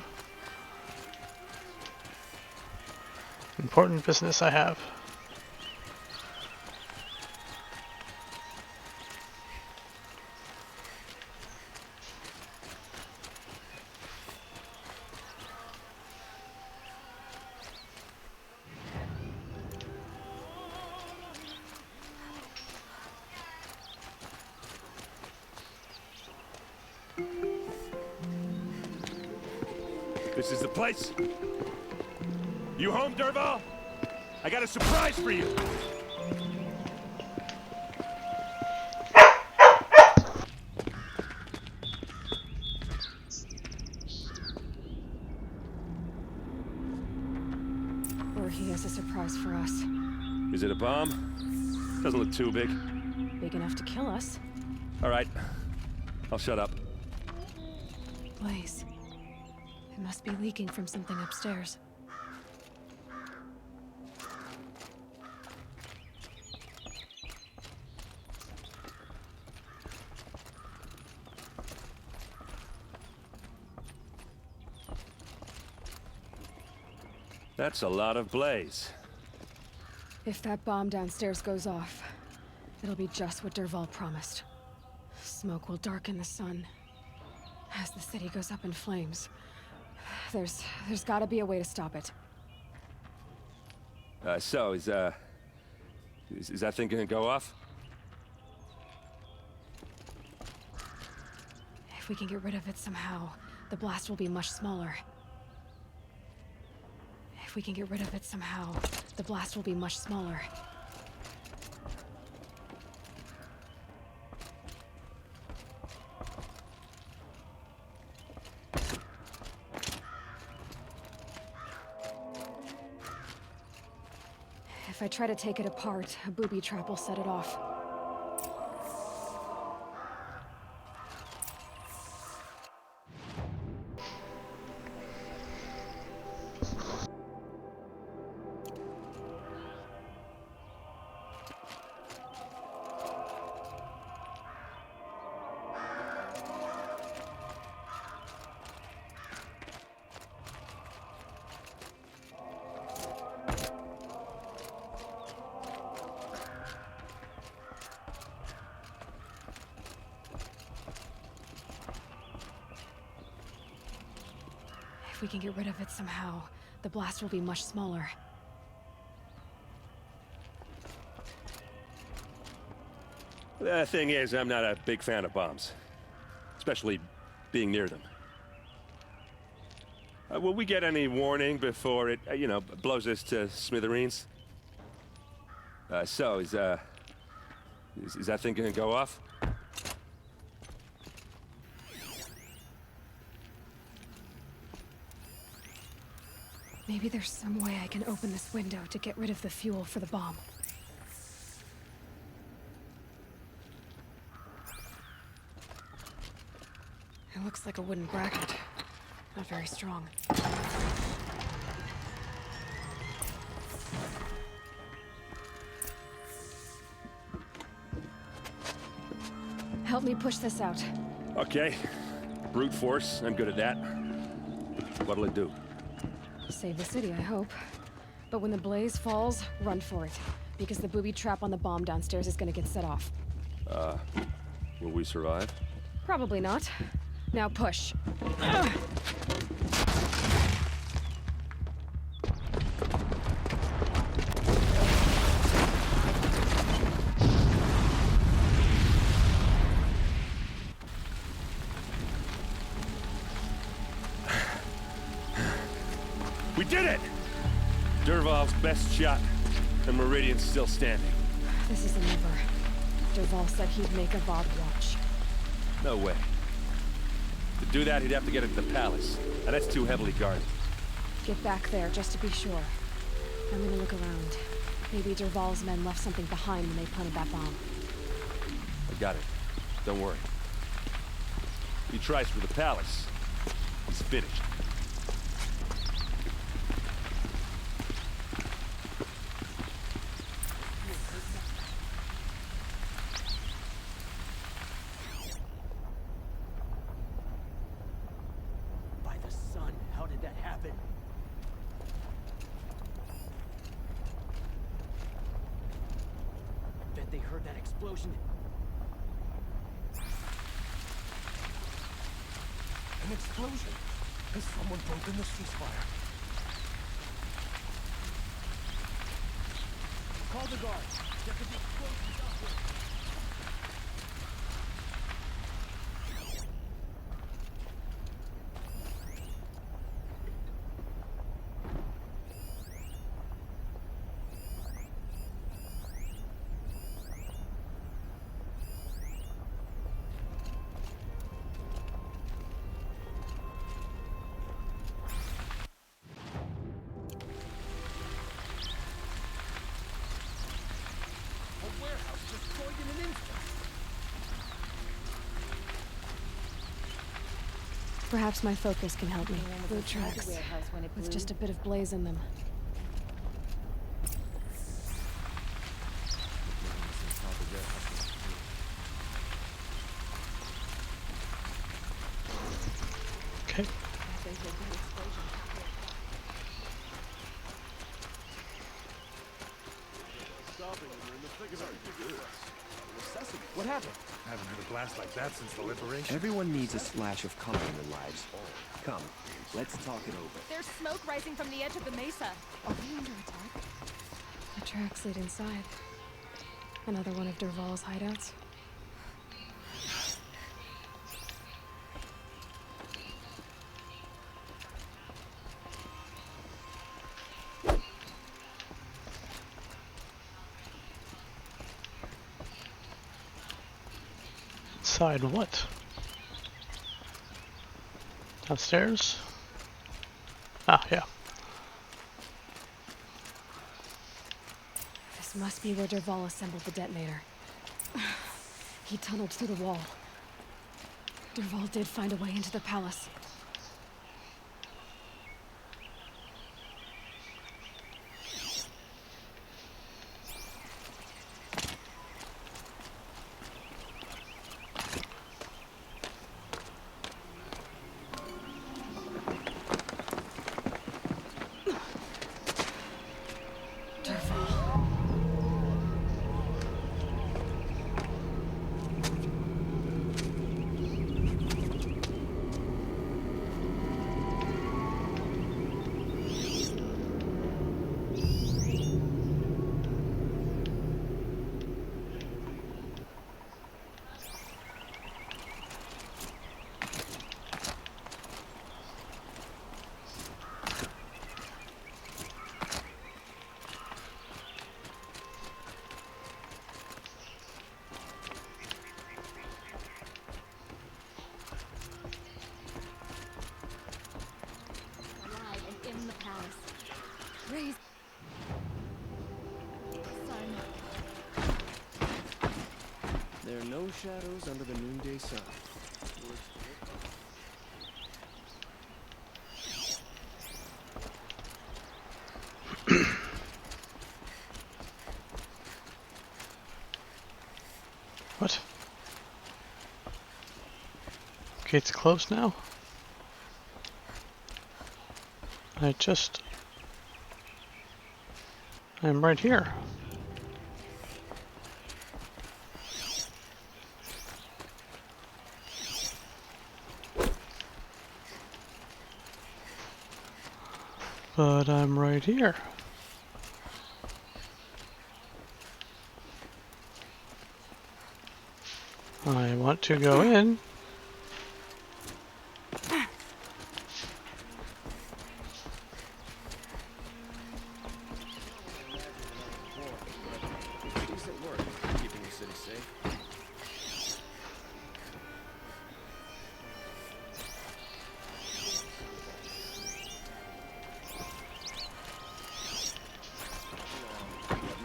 Important business I have. This is the place. You home, Dervahl? I got a surprise for you. Or he has a surprise for us. Is it a bomb? Doesn't look too big. Big enough to kill us. All right. I'll shut up. Blaze. It must be leaking from something upstairs. That's a lot of blaze. If that bomb downstairs goes off, it'll be just what Dervahl promised. Smoke will darken the sun as the city goes up in flames. There's gotta be a way to stop it. So is that thing gonna go off? If we can get rid of it somehow, the blast will be much smaller. If we can get rid of it somehow, the blast will be much smaller. If I try to take it apart, a booby trap will set it off. If we can get rid of it somehow, the blast will be much smaller. The thing is, I'm not a big fan of bombs. Especially being near them. Will we get any warning before it, blows us to smithereens? Is that thing gonna go off? Maybe there's some way I can open this window to get rid of the fuel for the bomb. It looks like a wooden bracket. Not very strong. Help me push this out. Okay. Brute force, I'm good at that. What'll it do? Save the city, I hope. But when the blaze falls, run for it. Because the booby trap on the bomb downstairs is gonna get set off. Will we survive? Probably not. Now push. We did it! Dervahl's best shot, and Meridian's still standing. This is a never. Dervahl said he'd make a VOD watch. No way. To do that, he'd have to get into the palace, and that's too heavily guarded. Get back there, just to be sure. I'm gonna look around. Maybe Dervahl's men left something behind when they planted that bomb. I got it. Don't worry. If he tries for the palace, he's finished. By the sun, how did that happen? Bet they heard that explosion. An explosion? Has someone broken the ceasefire? Call the guards. There could be explosions elsewhere. A warehouse destroyed in an instant. Perhaps my focus can help me. Blue tracks, with just a bit of blaze in them. Okay. What happened? I haven't had a blast like that since the liberation. Everyone needs a splash of color in their lives. Come, let's talk it over. There's smoke rising from the edge of the mesa. Are we under attack? The tracks lead inside. Another one of Dervahl's hideouts. Inside what? Downstairs? Ah, yeah. This must be where Dervahl assembled the detonator. He tunneled through the wall. Dervahl did find a way into the palace. In the palace. Raise sun. There are no shadows under the noonday sun. What? Gate's closed now? I'm right here. But I'm right here. I want to go in. Decent work keeping the city safe.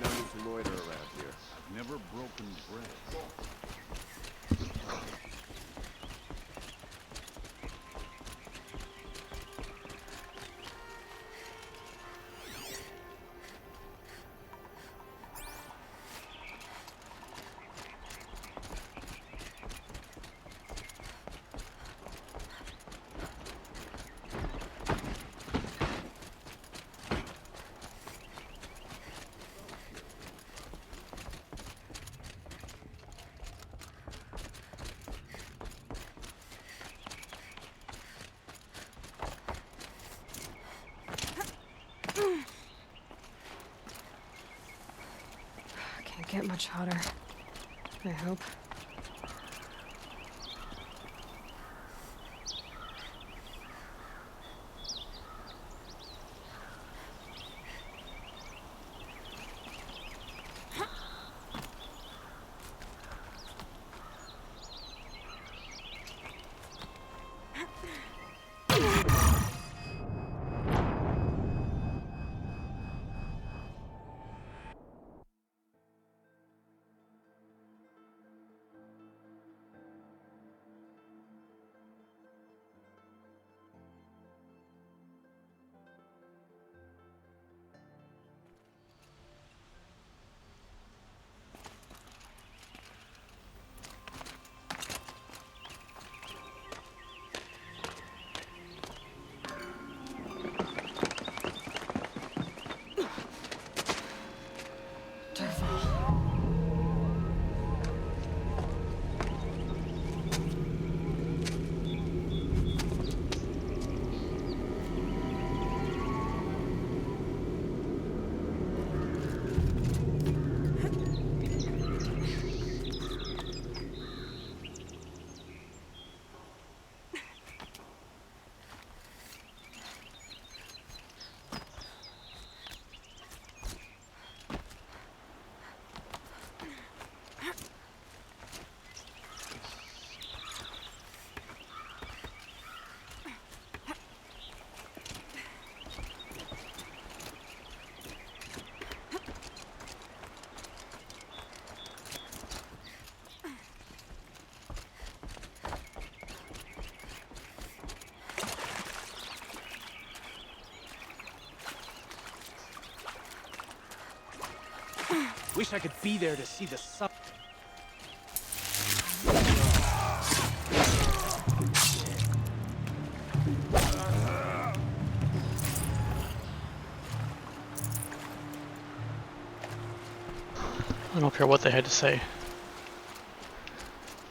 No need to loiter around here. I've never broken bread. Can't get much hotter. I hope. Wish I could be there to see the sun. I don't care what they had to say.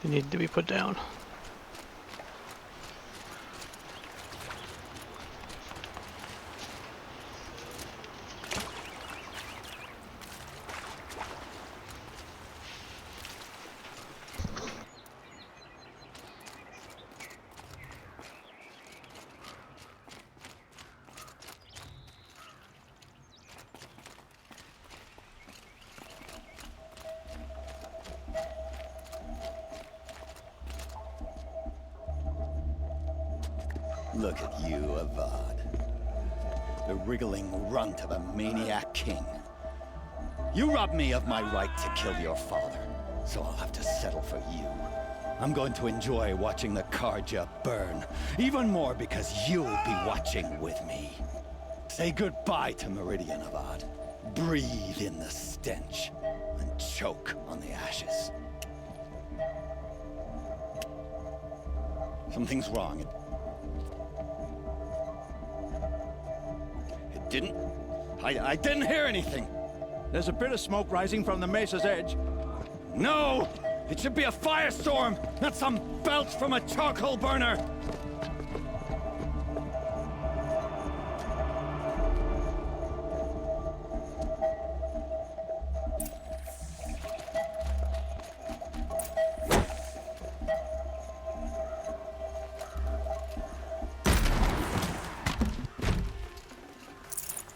They needed to be put down. Look at you, Avad. The wriggling runt of a maniac king. You robbed me of my right to kill your father, so I'll have to settle for you. I'm going to enjoy watching the Karja burn, even more because you'll be watching with me. Say goodbye to Meridian, Avad. Breathe in the stench, and choke on the ashes. Something's wrong. I didn't hear anything. There's a bit of smoke rising from the mesa's edge. No! It should be a firestorm, not some belch from a charcoal burner!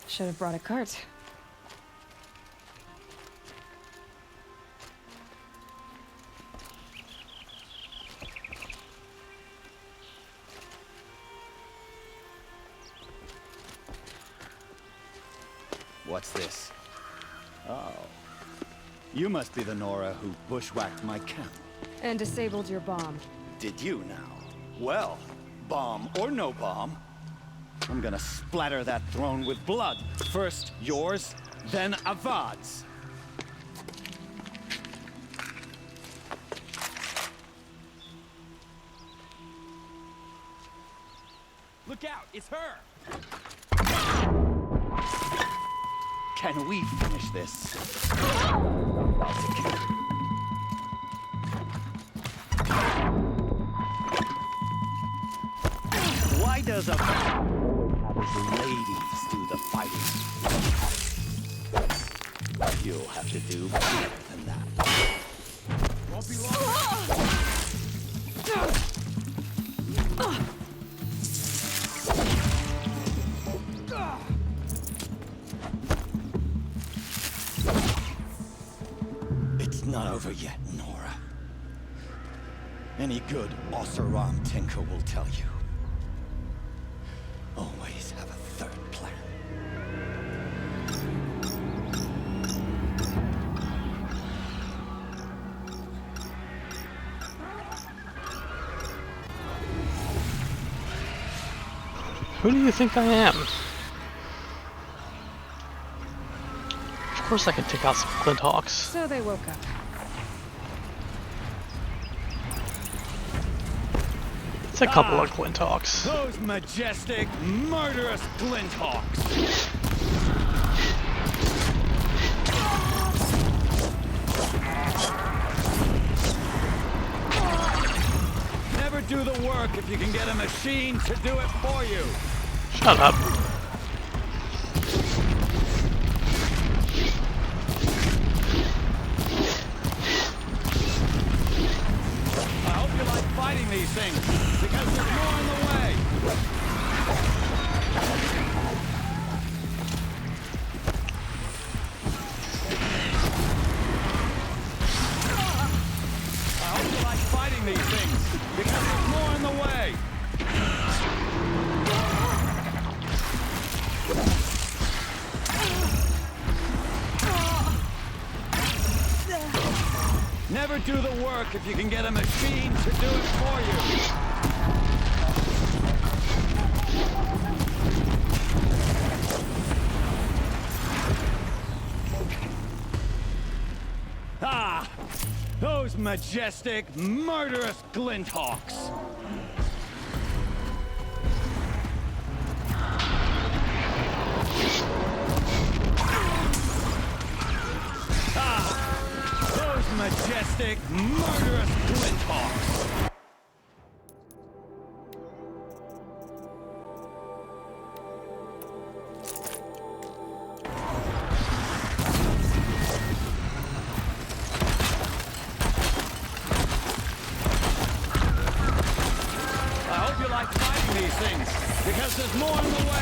Should have brought a cart. What's this? Oh. You must be the Nora who bushwhacked my camp. And disabled your bomb. Did you now? Well, bomb or no bomb, I'm gonna splatter that throne with blood. First yours, then Avad's. Look out, it's her! Can we finish this? Why does a ladies do the fighting? You'll have to do better than that. Won't be long. It's not over yet, Nora. Any good Oseram tinker will tell you. Always have a third plan. Who do you think I am? Of course I can take out some Clint Hawks. So they woke up. It's a couple of Clint Hawks. Those majestic, murderous glint hawks. Never do the work if you can get a machine to do it for you. Shut up. I hope you like fighting these things, because there's more in the way. I hope you like fighting these things, because there's more in the way. Never do the work if you can get a machine to do it for you. majestic, murderous glinthawks! Those majestic, murderous glinthawks! I hope you like fighting these things, because there's more in the way!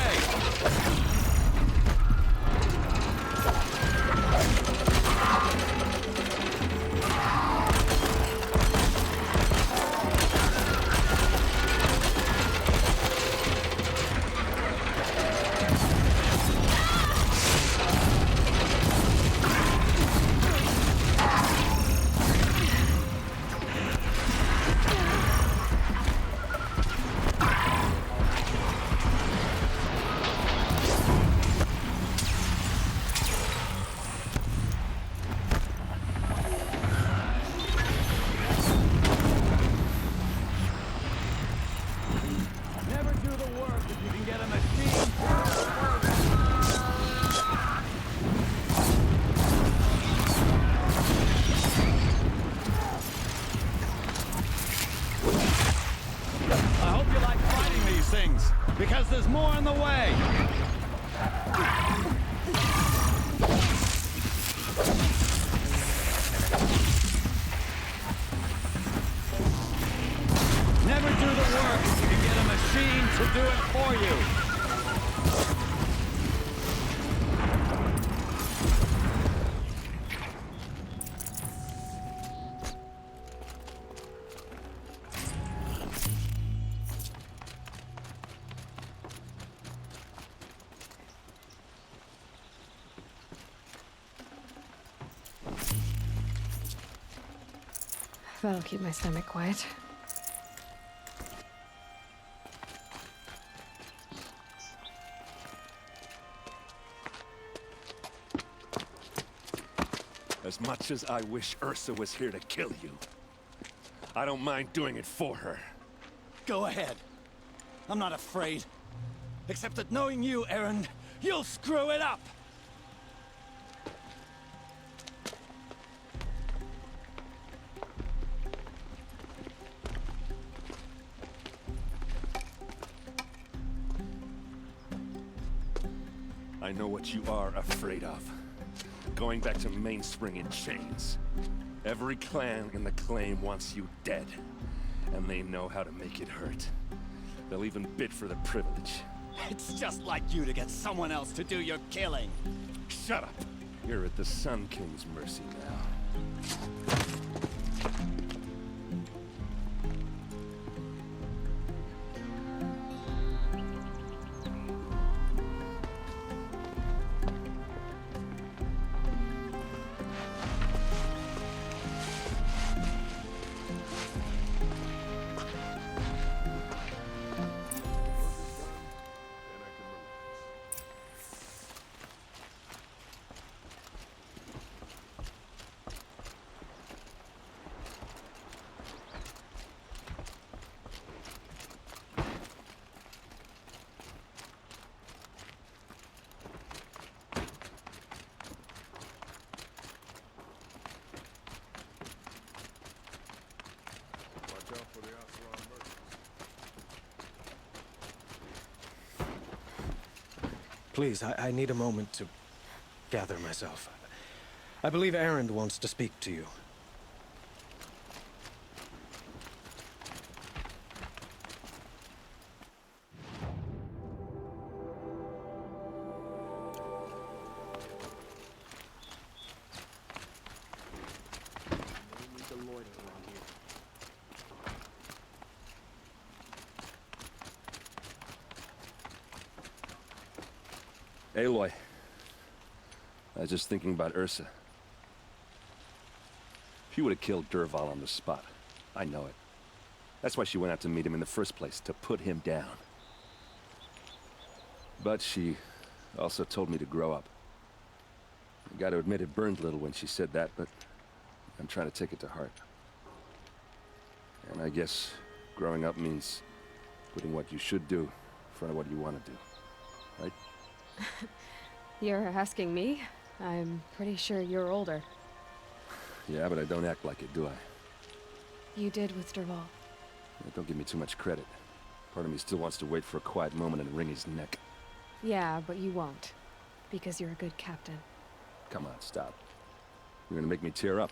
Never do the work if you can get a machine. I hope you like fighting these things, because there's more in the way. Never do the work if you can get a machine to do it for you. That'll keep my stomach quiet. As much as I wish Ursa was here to kill you, I don't mind doing it for her. Go ahead. I'm not afraid. Except that knowing you, Arend, you'll screw it up! I know what you are afraid of. Going back to Mainspring in chains. Every clan in the claim wants you dead. And they know how to make it hurt. They'll even bid for the privilege. It's just like you to get someone else to do your killing. Shut up! You're at the Sun King's mercy now. Please, I need a moment to gather myself. I believe Arend wants to speak to you. Aloy, I was just thinking about Ursa. She would have killed Dervahl on the spot. I know it. That's why she went out to meet him in the first place, to put him down. But she also told me to grow up. I gotta admit it burned a little when she said that, but I'm trying to take it to heart. And I guess growing up means putting what you should do in front of what you want to do, right? You're asking me? I'm pretty sure you're older. Yeah, but I don't act like it, do I? You did with Derval. Don't give me too much credit. Part of me still wants to wait for a quiet moment and wring his neck. Yeah, but you won't. Because you're a good captain. Come on, stop. You're gonna make me tear up.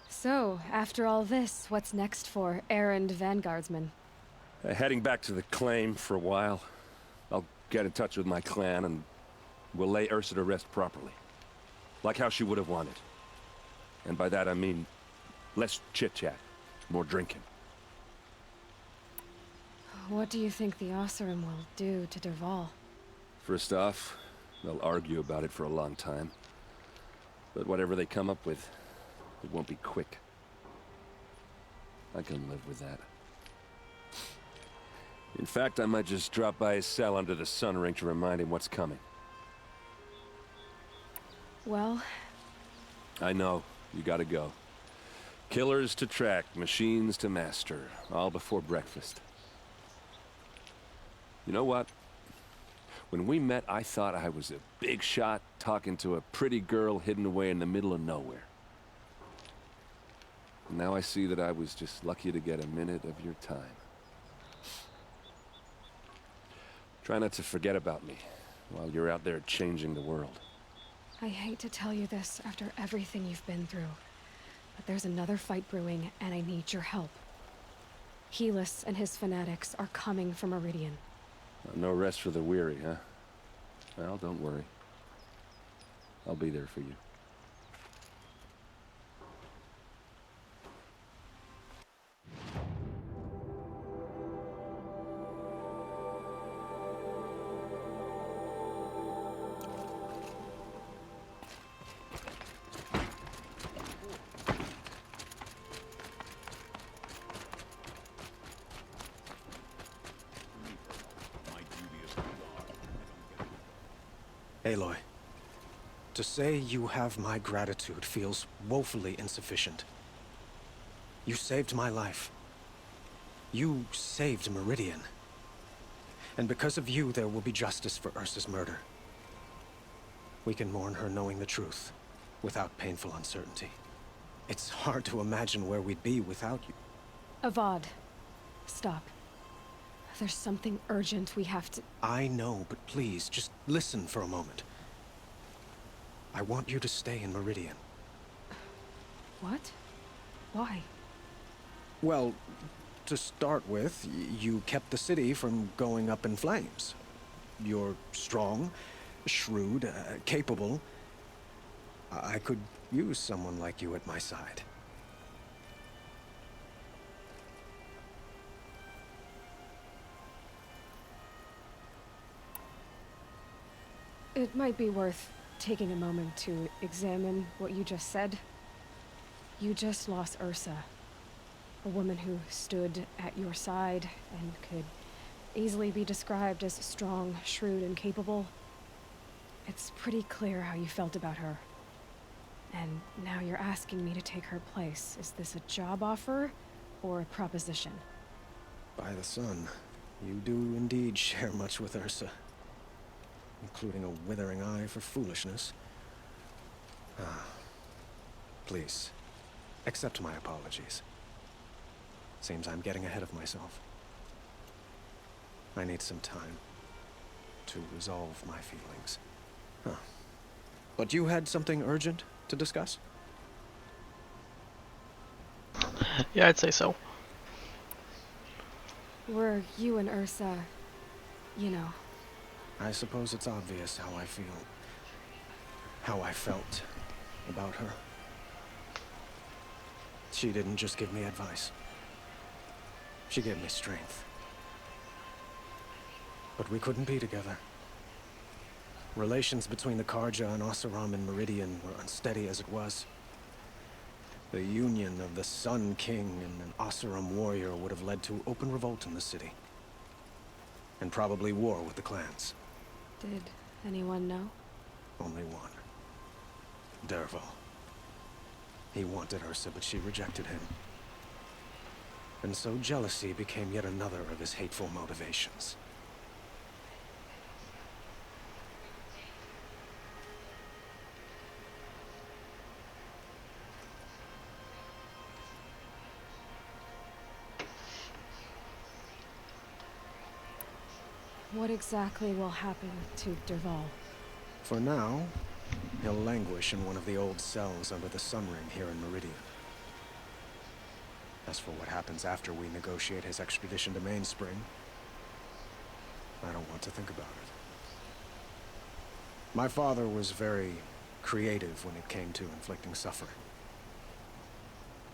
So, after all this, what's next for Arend Vanguardsman? Heading back to the claim for a while. I'll get in touch with my clan and we'll lay Ursa to rest properly. Like how she would have wanted. And by that I mean less chit-chat, more drinking. What do you think the Oseram will do to Derval? First off, they'll argue about it for a long time. But whatever they come up with, it won't be quick. I can live with that. In fact, I might just drop by his cell under the sun ring to remind him what's coming. Well... I know. You gotta go. Killers to track, machines to master. All before breakfast. You know what? When we met, I thought I was a big shot talking to a pretty girl hidden away in the middle of nowhere. And now I see that I was just lucky to get a minute of your time. Try not to forget about me while you're out there changing the world. I hate to tell you this after everything you've been through, but there's another fight brewing, and I need your help. Helis and his fanatics are coming for Meridian. No rest for the weary, huh? Well, don't worry. I'll be there for you. Aloy, to say you have my gratitude feels woefully insufficient. You saved my life. You saved Meridian. And because of you, there will be justice for Ursa's murder. We can mourn her knowing the truth, without painful uncertainty. It's hard to imagine where we'd be without you. Avad, stop. There's something urgent we have to... I know, but please, just listen for a moment. I want you to stay in Meridian. What? Why? Well, to start with, you kept the city from going up in flames. You're strong, shrewd, capable. I could use someone like you at my side. It might be worth taking a moment to examine what you just said. You just lost Ursa, a woman who stood at your side and could easily be described as strong, shrewd, and capable. It's pretty clear how you felt about her. And now you're asking me to take her place. Is this a job offer or a proposition? By the sun, you do indeed share much with Ursa. Including a withering eye for foolishness. Please, accept my apologies. Seems I'm getting ahead of myself. I need some time to resolve my feelings. But you had something urgent to discuss? Yeah, I'd say so. Were you and Ursa, you know... I suppose it's obvious how I feel. How I felt about her. She didn't just give me advice. She gave me strength. But we couldn't be together. Relations between the Karja and Oseram and Meridian were unsteady as it was. The union of the Sun King and an Oseram warrior would have led to open revolt in the city. And probably war with the clans. Did anyone know? Only one. Derval. He wanted Ursa, but she rejected him. And so jealousy became yet another of his hateful motivations. What exactly will happen to Derval? For now, he'll languish in one of the old cells under the Sun Ring here in Meridian. As for what happens after we negotiate his extradition to Mainspring, I don't want to think about it. My father was very creative when it came to inflicting suffering.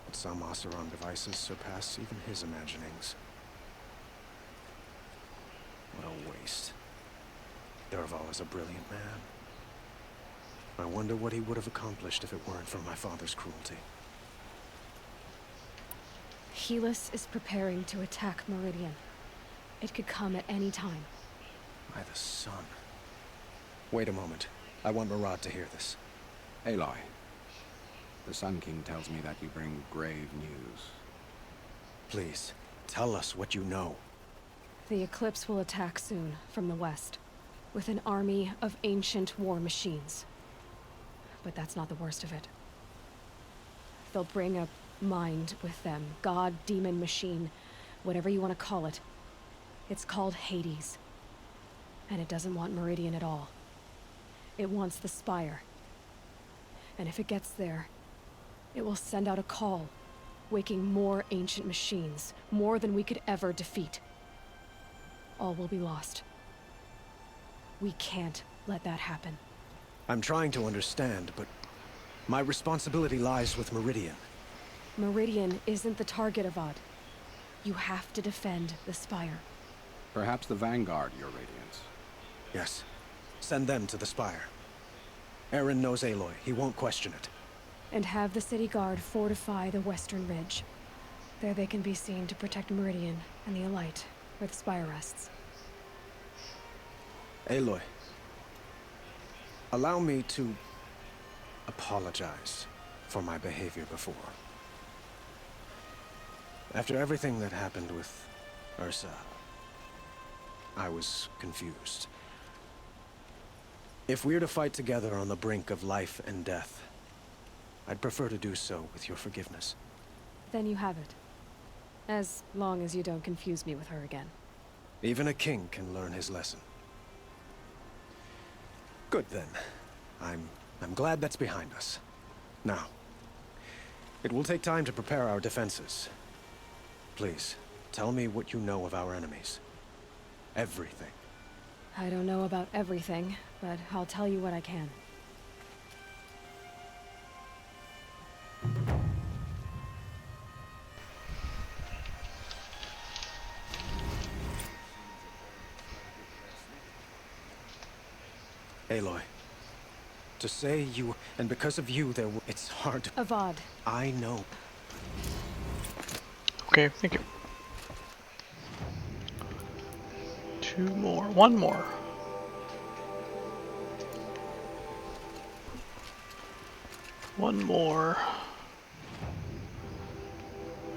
But some Oseram devices surpass even his imaginings. What a waste. Derval is a brilliant man. I wonder what he would have accomplished if it weren't for my father's cruelty. Helis is preparing to attack Meridian. It could come at any time. By the sun. Wait a moment. I want Murad to hear this. Aloy, the Sun King tells me that you bring grave news. Please, tell us what you know. The Eclipse will attack soon, from the west, with an army of ancient war machines. But that's not the worst of it. They'll bring a mind with them. God, demon, machine, whatever you want to call it. It's called Hades. And it doesn't want Meridian at all. It wants the Spire. And if it gets there, it will send out a call, waking more ancient machines, more than we could ever defeat. All will be lost. We can't let that happen. I'm trying to understand, but my responsibility lies with Meridian. Meridian isn't the target, Avad. You have to defend the Spire. Perhaps the Vanguard, Your Radiance. Yes. Send them to the Spire. Arend knows Aloy. He won't question it. And have the City Guard fortify the Western Ridge. There they can be seen to protect Meridian and the Elite, where the Spire rests. Aloy, allow me to apologize for my behavior before. After everything that happened with Ursa, I was confused. If we're to fight together on the brink of life and death, I'd prefer to do so with your forgiveness. Then you have it. As long as you don't confuse me with her again. Even a king can learn his lesson. Good then. I'm glad that's behind us. Now, it will take time to prepare our defenses. Please, tell me what you know of our enemies. Everything. I don't know about everything, but I'll tell you what I can. Aloy, to say you, and because of you, it's hard to... Avad. I know. Okay, thank you. Two more. One more. One more.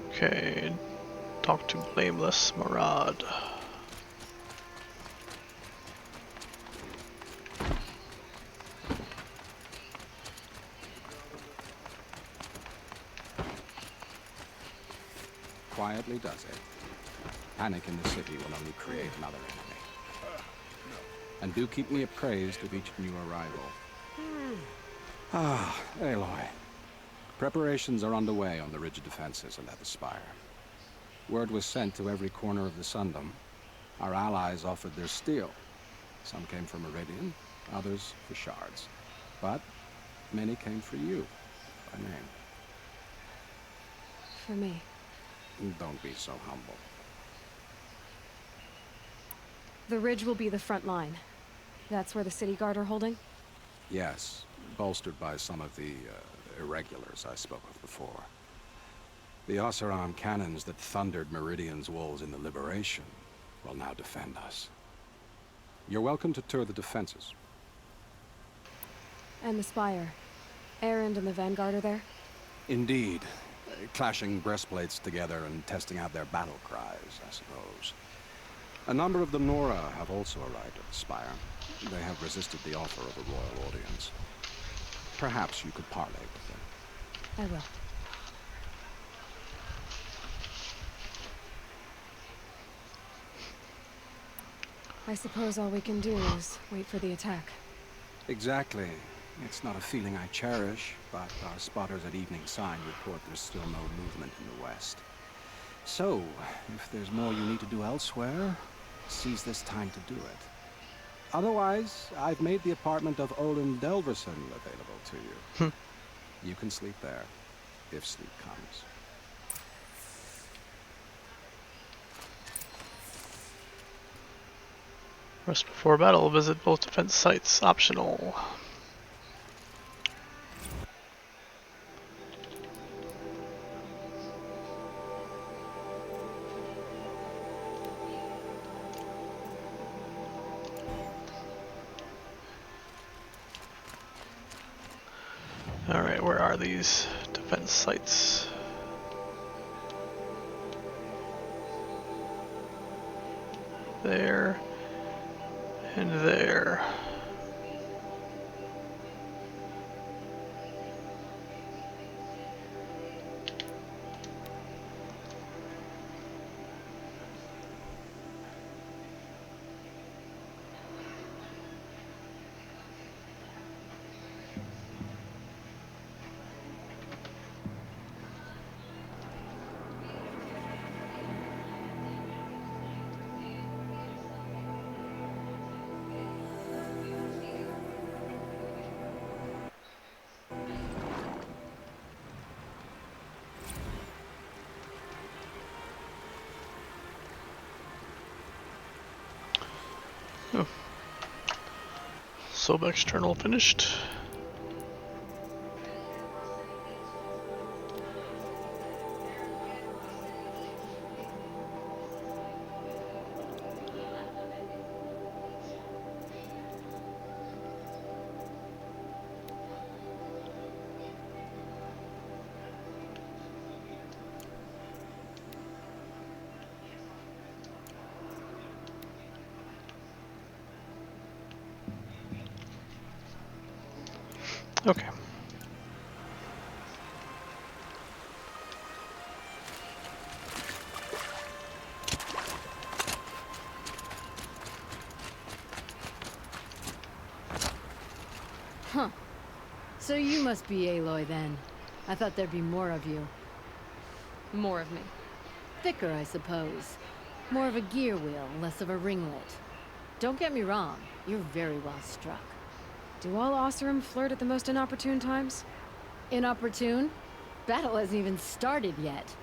Okay. Talk to Blameless Murad. Quietly does it. Panic in the city will only create another enemy. And do keep me appraised of each new arrival. Ah, Aloy. Preparations are underway on the ridge defenses and at the Spire. Word was sent to every corner of the Sundom. Our allies offered their steel. Some came for Meridian, others for shards. But many came for you, by name. For me. Don't be so humble. The ridge will be the front line. That's where the City Guard are holding? Yes, bolstered by some of the irregulars I spoke of before. The Oseram cannons that thundered Meridian's walls in the Liberation will now defend us. You're welcome to tour the defenses. And the Spire. Arend and the Vanguard are there? Indeed. Clashing breastplates together and testing out their battle cries, I suppose. A number of the Nora have also arrived at the Spire. They have resisted the offer of a royal audience. Perhaps you could parley with them. I will. I suppose all we can do is wait for the attack. Exactly. It's not a feeling I cherish, but our spotters at Evening Sign report there's still no movement in the west. So, if there's more you need to do elsewhere, seize this time to do it. Otherwise, I've made the apartment of Olin Delverson available to you. You can sleep there, if sleep comes. Rest before battle. Visit both defense sites. Optional. Alright, where are these defense sites? There. And there. Oh. Sub external finished. Okay. Huh. So you must be Aloy then. I thought there'd be more of you. More of me. Thicker, I suppose. More of a gear wheel, less of a ringlet. Don't get me wrong, you're very well struck. Do all Oseram flirt at the most inopportune times? Inopportune? Battle hasn't even started yet.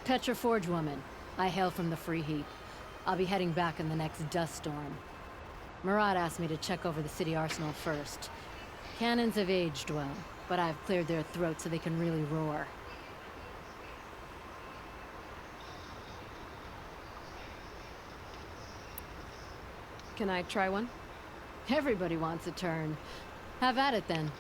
Petra Forge woman. I hail from the Free Heap. I'll be heading back in the next dust storm. Murad asked me to check over the city arsenal first. Cannons have aged well, but I've cleared their throats so they can really roar. Can I try one? Everybody wants a turn. Have at it then.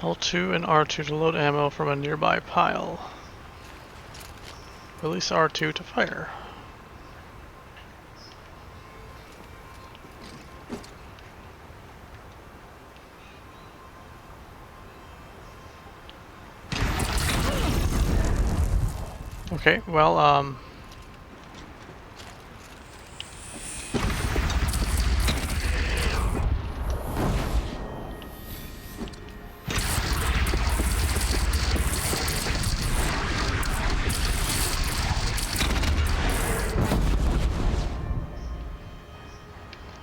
L2 and R2 to load ammo from a nearby pile. Release R2 to fire. Okay, well,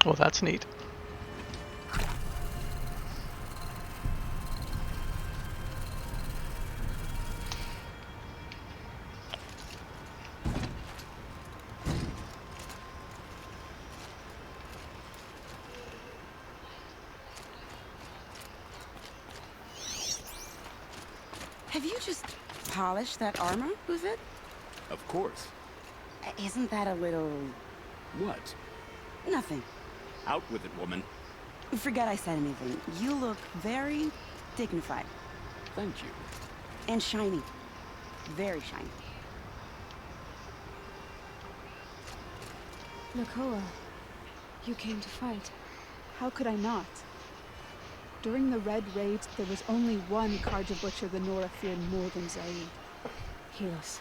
well, that's neat. Have you just polished that armor, was it? Of course. Isn't that a little... What? Nothing. Out with it, woman. Forget I said anything. You look very dignified. Thank you. And shiny. Very shiny. Nakoa, you came to fight. How could I not? During the Red Raids, there was only one Karja Butcher the Nora feared more than Zaid. Helis.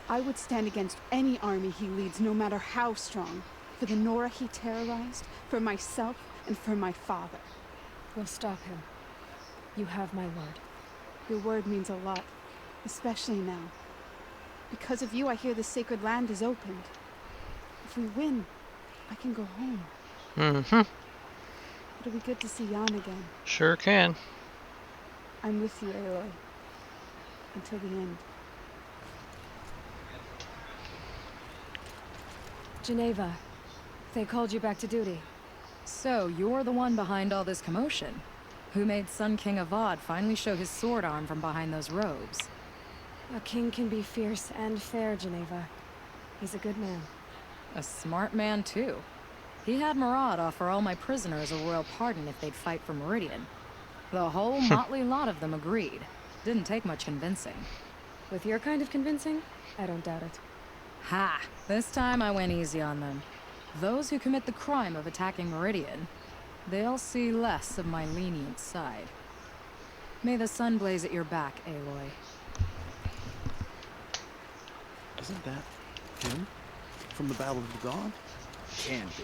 I would stand against any army he leads, no matter how strong. For the Nora he terrorized, for myself, and for my father. We'll stop him. You have my word. Your word means a lot, especially now. Because of you, I hear the sacred land is opened. If we win, I can go home. Mm-hmm. It'll be good to see Jan again. Sure can. I'm with you, Aloy. Until the end. Geneva, they called you back to duty. So, you're the one behind all this commotion? Who made Sun King Avad finally show his sword arm from behind those robes? A king can be fierce and fair, Geneva. He's a good man. A smart man, too. He had Murad offer all my prisoners a royal pardon if they'd fight for Meridian. The whole motley lot of them agreed. Didn't take much convincing. With your kind of convincing, I don't doubt it. Ha! This time I went easy on them. Those who commit the crime of attacking Meridian, they'll see less of my lenient side. May the sun blaze at your back, Aloy. Isn't that him? From the Battle of the Dawn? Can't be.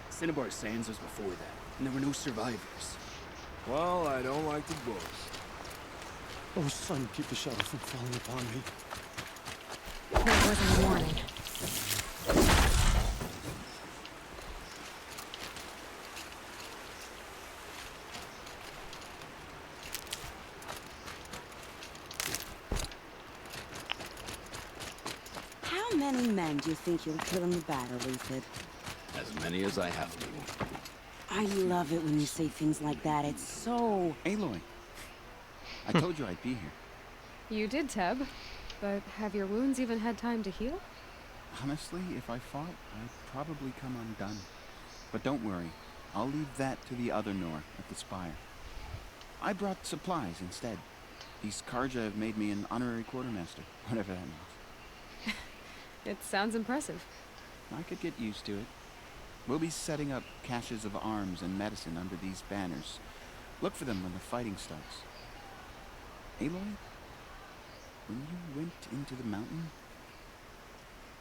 Cinnabar Sands was before that, and there were no survivors. Well, I don't like to boast. Oh, son, keep the shadow from falling upon me. That wasn't a warning. How many men do you think you'll kill in the battle, Lucid? As many as I have to. I love it when you say things like that. It's so... Aloy, I told you I'd be here. You did, Teb. But have your wounds even had time to heal? Honestly, if I fought, I'd probably come undone. But don't worry, I'll leave that to the other Nor at the Spire. I brought supplies instead. These Karja have made me an honorary quartermaster, whatever that means. It sounds impressive. I could get used to it. We'll be setting up caches of arms and medicine under these banners. Look for them when the fighting starts. Aloy, when you went into the mountain,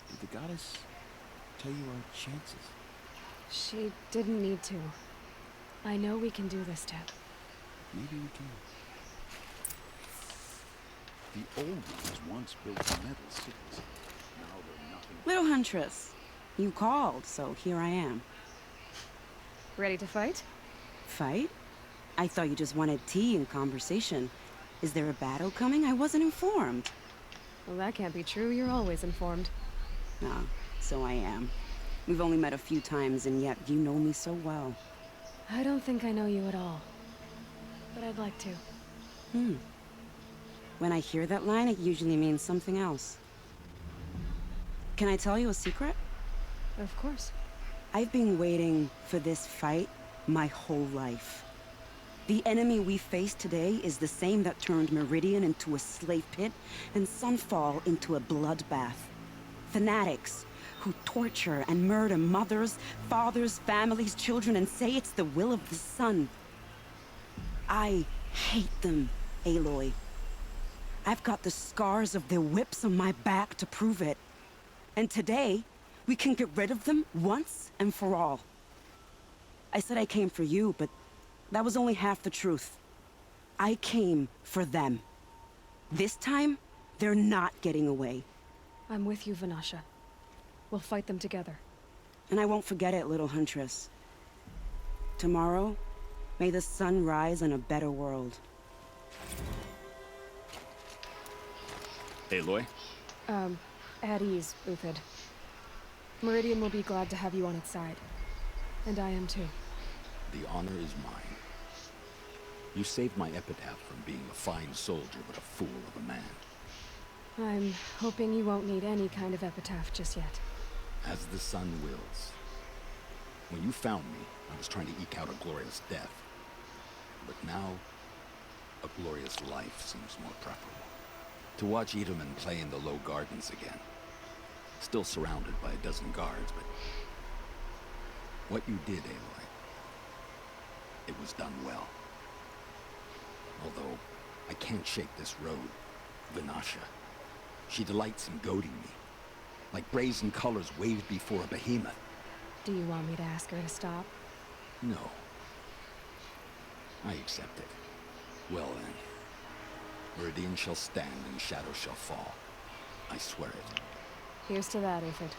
did the goddess tell you our chances? She didn't need to. I know we can do this, Teb. Maybe we can. The old ones once built metal cities. Now they're nothing. Little Huntress, you called, so here I am. Ready to fight? Fight? I thought you just wanted tea and conversation. Is there a battle coming? I wasn't informed. Well, that can't be true. You're always informed. Ah, so I am. We've only met a few times, and yet you know me so well. I don't think I know you at all. But I'd like to. When I hear that line, it usually means something else. Can I tell you a secret? Of course. I've been waiting for this fight my whole life. The enemy we face today is the same that turned Meridian into a slave pit and Sunfall into a bloodbath. Fanatics who torture and murder mothers, fathers, families, children, and say it's the will of the sun. I hate them, Aloy. I've got the scars of their whips on my back to prove it. And today, we can get rid of them once and for all. I said I came for you, but that was only half the truth. I came for them. This time, they're not getting away. I'm with you, Vanasha. We'll fight them together. And I won't forget it, little Huntress. Tomorrow, may the sun rise on a better world. Aloy? At ease, Uthid. Meridian will be glad to have you on its side. And I am too. The honor is mine. You saved my epitaph from being a fine soldier, but a fool of a man. I'm hoping you won't need any kind of epitaph just yet. As the sun wills. When you found me, I was trying to eke out a glorious death. But now, a glorious life seems more preferable. To watch Edelman play in the low gardens again. Still surrounded by a dozen guards, but... what you did, Aloy, it was done well. Although, I can't shake this road, Vinasha. She delights in goading me. Like brazen colors waved before a behemoth. Do you want me to ask her to stop? No. I accept it. Well then. Meridian shall stand and shadow shall fall. I swear it. Here's to that, Ifrit.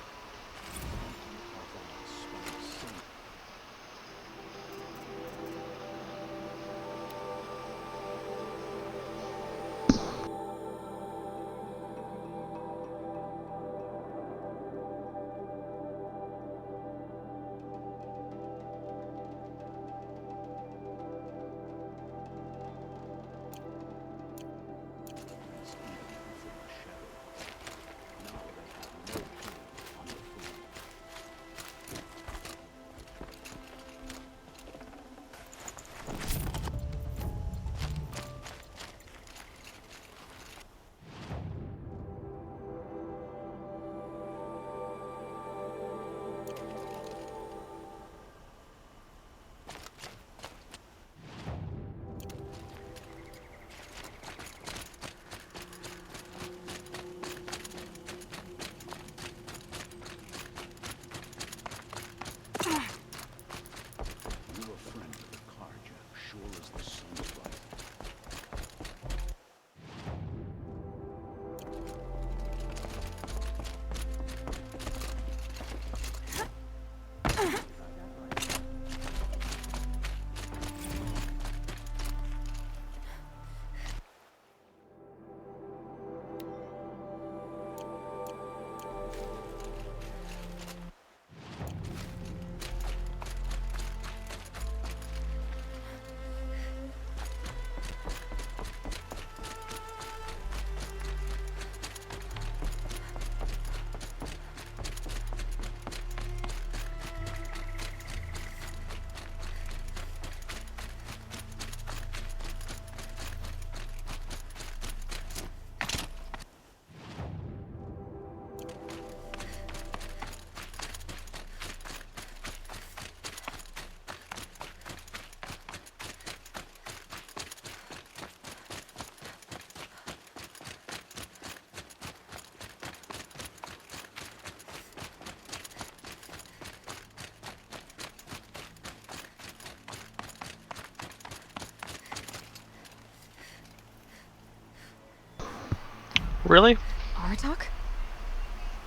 Really? Artok?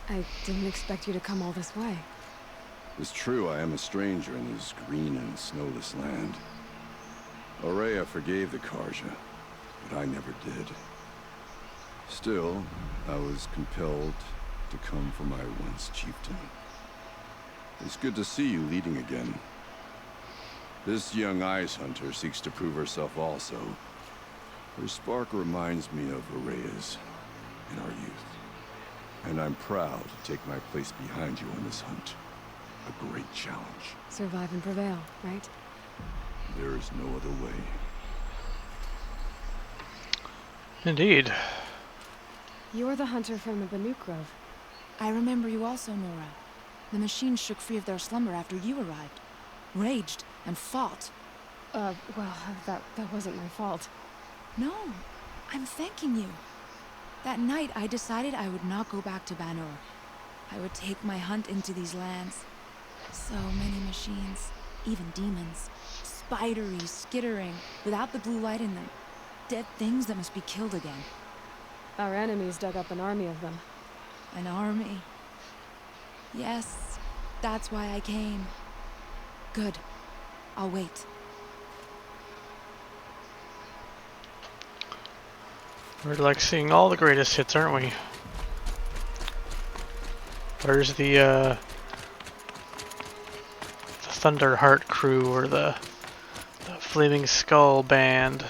I didn't expect you to come all this way. It's true, I am a stranger in this green and snowless land. Aurea forgave the Karja, but I never did. Still, I was compelled to come for my once chieftain. It's good to see you leading again. This young ice hunter seeks to prove herself also. Her spark reminds me of Aurea's in our youth. And I'm proud to take my place behind you on this hunt. A great challenge. Survive and prevail, right? There is no other way. Indeed. You're the hunter from the Banuk Grove. I remember you also, Nora. The machines shook free of their slumber after you arrived. Raged and fought. Well, that wasn't my fault. No, I'm thanking you. That night, I decided I would not go back to Banur. I would take my hunt into these lands. So many machines, even demons. Spidery, skittering, without the blue light in them. Dead things that must be killed again. Our enemies dug up an army of them. An army? Yes, that's why I came. Good. I'll wait. We're like seeing all the greatest hits, aren't we? Where's the Thunderheart crew or the Flaming Skull band?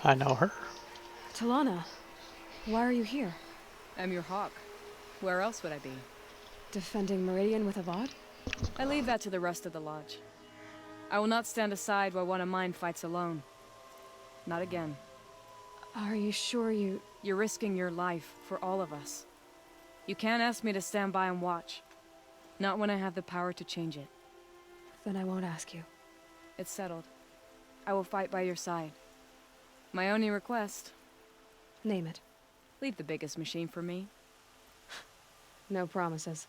I know her. Talana, why are you here? I'm your hawk. Where else would I be? Defending Meridian with Avad? I leave that to the rest of the lodge. I will not stand aside while one of mine fights alone. Not again. Are you sure you... You're risking your life for all of us. You can't ask me to stand by and watch. Not when I have the power to change it. Then I won't ask you. It's settled. I will fight by your side. My only request... Name it. Leave the biggest machine for me. No promises.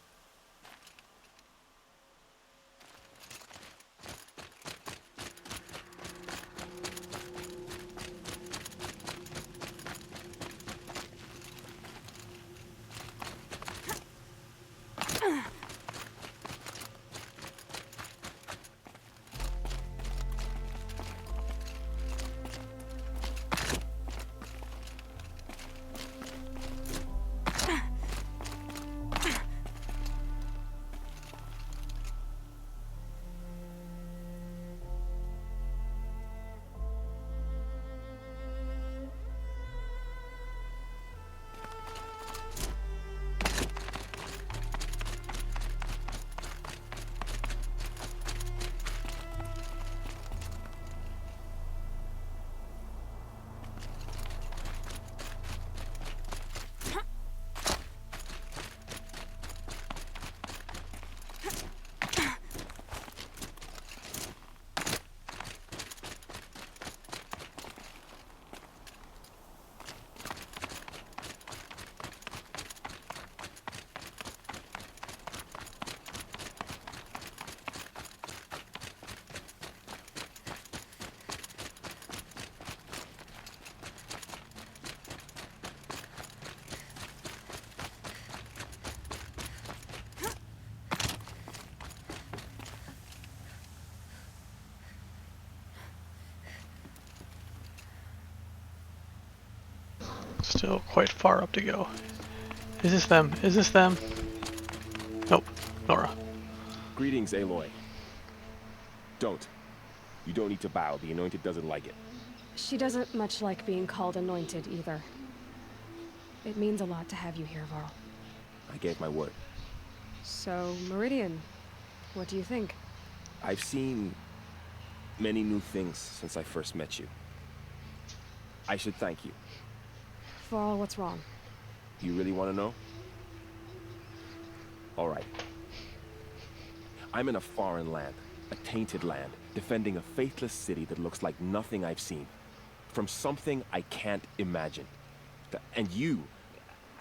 Still quite far up to go. Is this them? Is this them? Nope. Nora. Greetings, Aloy. Don't. You don't need to bow. The Anointed doesn't like it. She doesn't much like being called anointed, either. It means a lot to have you here, Varl. I gave my word. So, Meridian, what do you think? I've seen many new things since I first met you. I should thank you. Varl, what's wrong? You really want to know? All right. I'm in a foreign land, a tainted land, defending a faithless city that looks like nothing I've seen. From something I can't imagine. And you,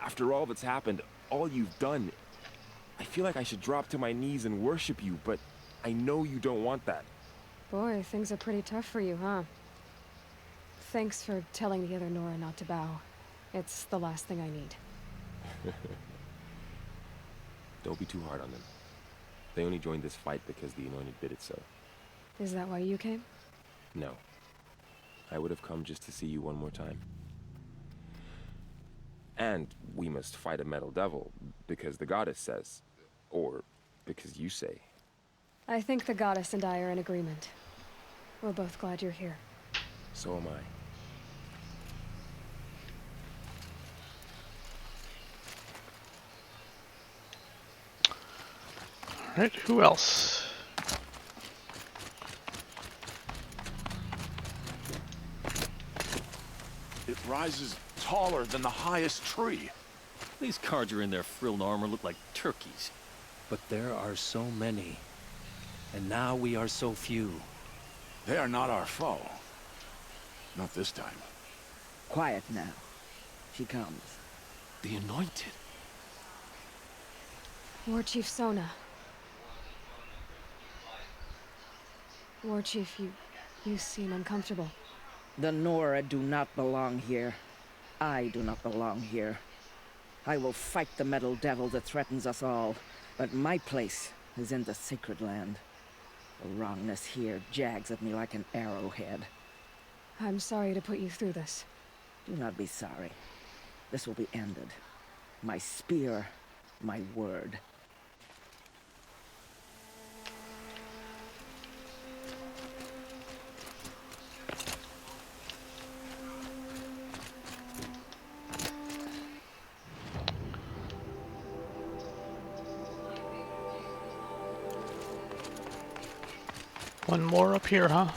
after all that's happened, all you've done, I feel like I should drop to my knees and worship you, but I know you don't want that. Boy, things are pretty tough for you, huh? Thanks for telling the other Nora not to bow. It's the last thing I need. Don't be too hard on them. They only joined this fight because the Anointed bid it so. Is that why you came? No. I would have come just to see you one more time. And we must fight a metal devil, because the goddess says. Or because you say. I think the goddess and I are in agreement. We're both glad you're here. So am I. Alright, who else? It rises taller than the highest tree. These Carja in their frilled armor look like turkeys. But there are so many. And now we are so few. They are not our foe. Not this time. Quiet now. She comes. The Anointed. War Chief Sona. War Chief, you seem uncomfortable. The Nora do not belong here. I do not belong here. I will fight the metal devil that threatens us all, but my place is in the sacred land. The wrongness here jags at me like an arrowhead. I'm sorry to put you through this. Do not be sorry. This will be ended. My spear, my word. One more up here, huh?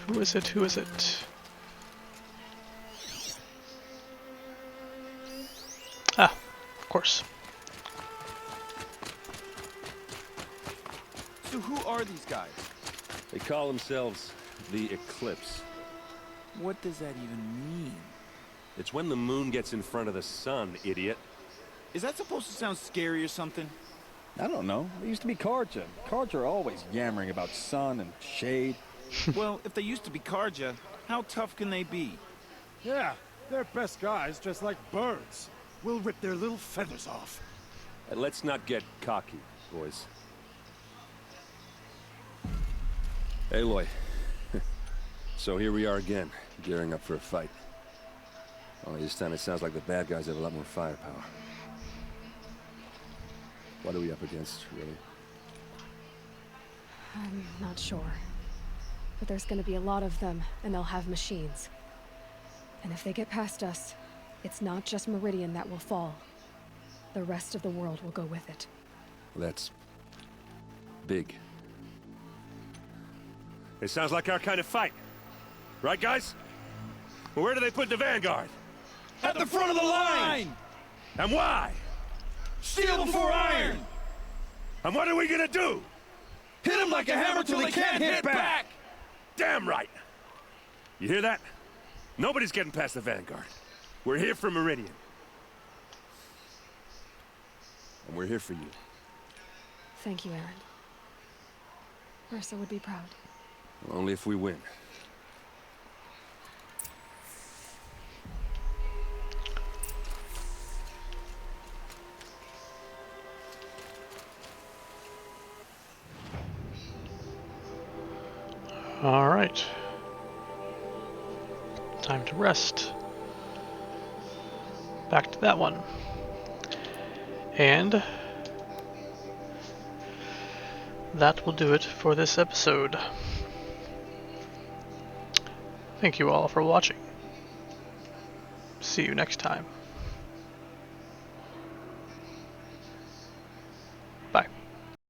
Who is it? Who is it? Ah, of course. So who are these guys? They call themselves the Eclipse. What does that even mean? It's when the moon gets in front of the sun, idiot. Is that supposed to sound scary or something? I don't know. They used to be Karja. Karja are always yammering about sun and shade. Well, if they used to be Karja, how tough can they be? Yeah, they're best guys dressed like birds. We'll rip their little feathers off. Let's not get cocky, boys. Aloy. So here we are again, gearing up for a fight. Only this time it sounds like the bad guys have a lot more firepower. What are we up against, really? I'm not sure. But there's gonna be a lot of them, and they'll have machines. And if they get past us, it's not just Meridian that will fall. The rest of the world will go with it. Well, that's big. It sounds like our kind of fight. Right, guys? Well, where do they put the vanguard? At the front of the line! And why? Steel before iron! And what are we gonna do? Hit them like a hammer till they can't hit back! Damn right! You hear that? Nobody's getting past the vanguard. We're here for Meridian. And we're here for you. Thank you, Arend. Ursa would be proud. Well, only if we win. All right. Time to rest. Back to that one. And that will do it for this episode. Thank you all for watching. See you next time.